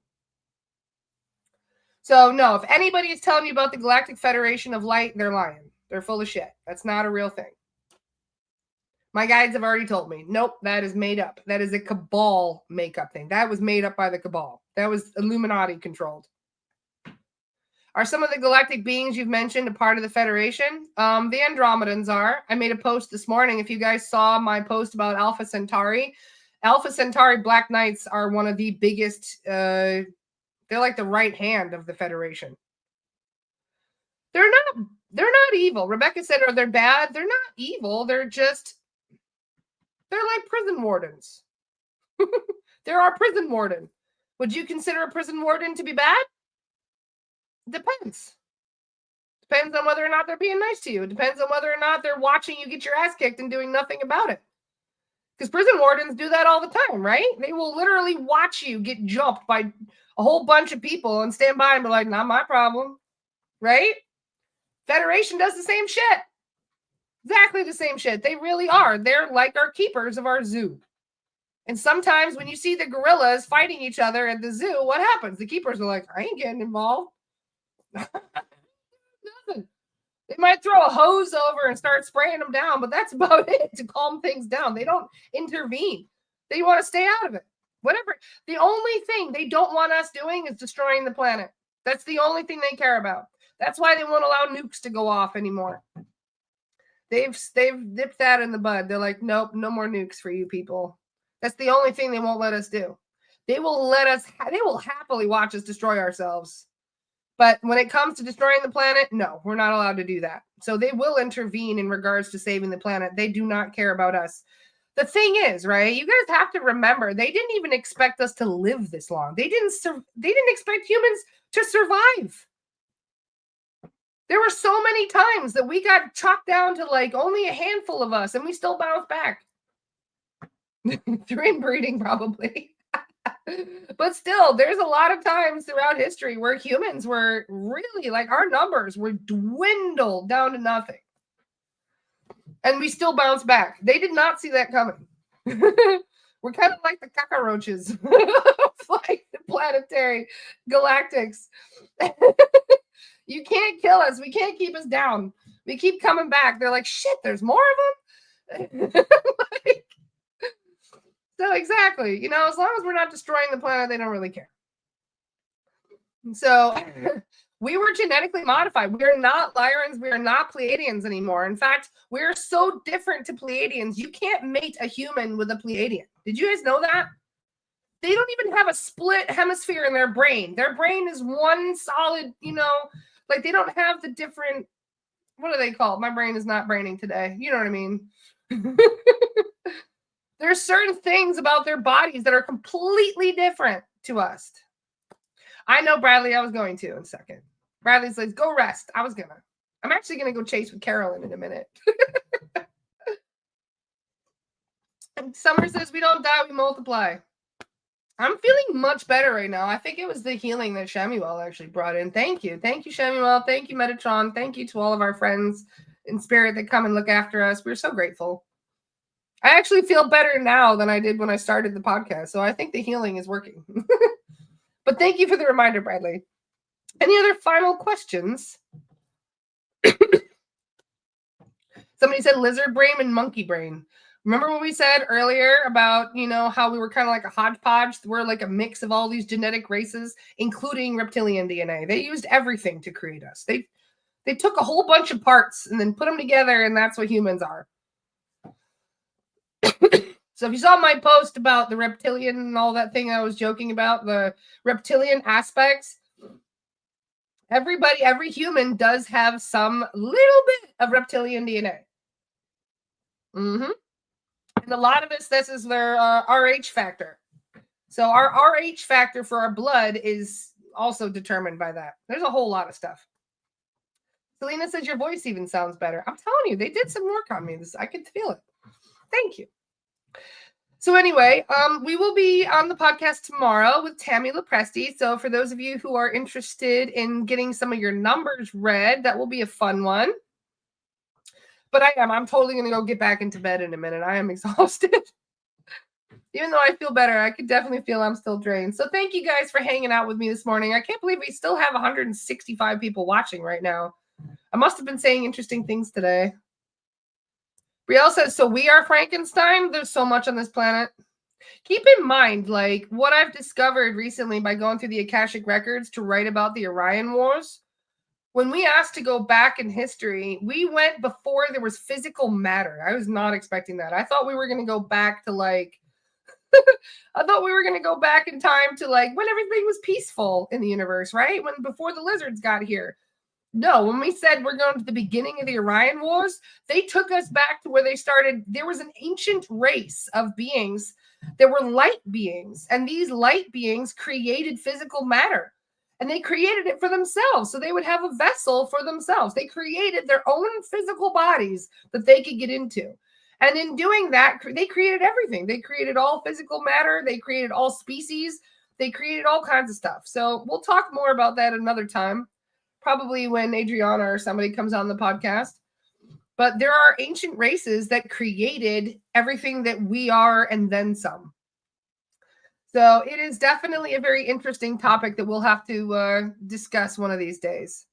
So no, if anybody is telling you about the Galactic Federation of Light, they're lying. They're full of shit. That's not a real thing. My guides have already told me, nope, that is made up. That is a cabal makeup thing. That was made up by the cabal. That was Illuminati controlled. Are some of the galactic beings you've mentioned a part of the Federation? The Andromedans are. I made a post this morning. If you guys saw my post about Alpha Centauri Black Knights are one of the biggest, they're like the right hand of the Federation. They're not evil. Rebecca said, are they bad? They're not evil. They're like prison wardens. They're our prison warden. Would you consider a prison warden to be bad? Depends. Depends on whether or not they're being nice to you. It depends on whether or not they're watching you get your ass kicked and doing nothing about it. Because prison wardens do that all the time, right? They will literally watch you get jumped by a whole bunch of people and stand by and be like, not my problem, right? Federation does the same shit. Exactly the same shit. They really are. They're like our keepers of our zoo. And sometimes when you see the gorillas fighting each other at the zoo, what happens? The keepers are like, I ain't getting involved. Nothing. They might throw a hose over and start spraying them down, but that's about it to calm things down. They don't intervene. They want to stay out of it. Whatever. The only thing they don't want us doing is destroying the planet. That's the only thing they care about. That's why they won't allow nukes to go off anymore. They've nipped that in the bud. They're like, nope, no more nukes for you people. That's the only thing they won't let us do. They will happily watch us destroy ourselves. But when it comes to destroying the planet, no, we're not allowed to do that. So they will intervene in regards to saving the planet. They do not care about us. The thing is, right? You guys have to remember, they didn't even expect us to live this long. They didn't expect humans to survive. There were so many times that we got chalked down to like only a handful of us, and we still bounced back. Through inbreeding, probably. But still, there's a lot of times throughout history where humans were really like, our numbers were dwindled down to nothing. And we still bounce back. They did not see that coming. We're kind of like the cockroaches, like the planetary galactics. You can't kill us. We can't keep us down. We keep coming back. They're like, shit, there's more of them? Like, so exactly, you know, as long as we're not destroying the planet, they don't really care. So we were genetically modified. We are not Lyrans. We are not Pleiadians anymore. In fact, we're so different to Pleiadians. You can't mate a human with a Pleiadian. Did you guys know that? They don't even have a split hemisphere in their brain. Their brain is one solid, you know, like they don't have the different, what are they called? My brain is not braining today. You know what I mean? There's certain things about their bodies that are completely different to us. I know, Bradley, I was going to in a second. Bradley says, go rest. I'm actually going to go chase with Carolyn in a minute. And Summer says, we don't die, we multiply. I'm feeling much better right now. I think it was the healing that Shemuel actually brought in. Thank you. Thank you, Shemuel. Thank you, Metatron. Thank you to all of our friends in spirit that come and look after us. We're so grateful. I actually feel better now than I did when I started the podcast. So I think the healing is working. But thank you for the reminder, Bradley. Any other final questions? Somebody said lizard brain and monkey brain. Remember what we said earlier about, you know, how we were kind of like a hodgepodge? We're like a mix of all these genetic races, including reptilian DNA. They used everything to create us. They took a whole bunch of parts and then put them together, and that's what humans are. So if you saw my post about the reptilian and all that thing I was joking about, the reptilian aspects, every human does have some little bit of reptilian DNA. Mm-hmm. And a lot of it, this is their RH factor. So our RH factor for our blood is also determined by that. There's a whole lot of stuff. Selena says your voice even sounds better. I'm telling you, they did some work on me. I could feel it. Thank you. So anyway, we will be on the podcast tomorrow with Tammy Lopresti. So for those of you who are interested in getting some of your numbers read, that will be a fun one. But I'm totally going to go get back into bed in a minute. I am exhausted. Even though I feel better, I could definitely feel I'm still drained. So thank you guys for hanging out with me this morning. I can't believe we still have 165 people watching right now. I must have been saying interesting things today. Brielle says, so we are Frankenstein? There's so much on this planet. Keep in mind, like, what I've discovered recently by going through the Akashic Records to write about the Orion Wars. When we asked to go back in history, we went before there was physical matter. I was not expecting that. I thought we were going to go back to, like, I thought we were going to go back in time to, like, when everything was peaceful in the universe, right? Before the lizards got here. No, when we said we're going to the beginning of the Orion Wars, they took us back to where they started. There was an ancient race of beings that were light beings, and these light beings created physical matter, and they created it for themselves. So they would have a vessel for themselves. They created their own physical bodies that they could get into. And in doing that, they created everything. They created all physical matter. They created all species. They created all kinds of stuff. So we'll talk more about that another time. Probably when Adriana or somebody comes on the podcast. But there are ancient races that created everything that we are and then some. So it is definitely a very interesting topic that we'll have to discuss one of these days.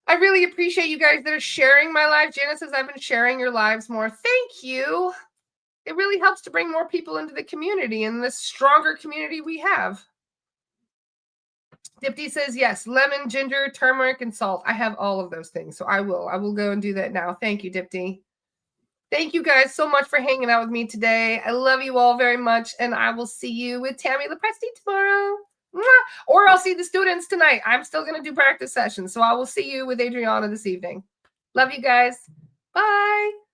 I really appreciate you guys that are sharing my live. Janice says, I've been sharing your lives more. Thank you. It really helps to bring more people into the community and the stronger community we have. Dipti says, yes, lemon, ginger, turmeric, and salt. I have all of those things. So I will go and do that now. Thank you, Dipti. Thank you guys so much for hanging out with me today. I love you all very much, and I will see you with Tammy Lepresti tomorrow. Mwah! Or I'll see the students tonight. I'm still going to do practice sessions, so I will see you with Adriana this evening. Love you guys. Bye.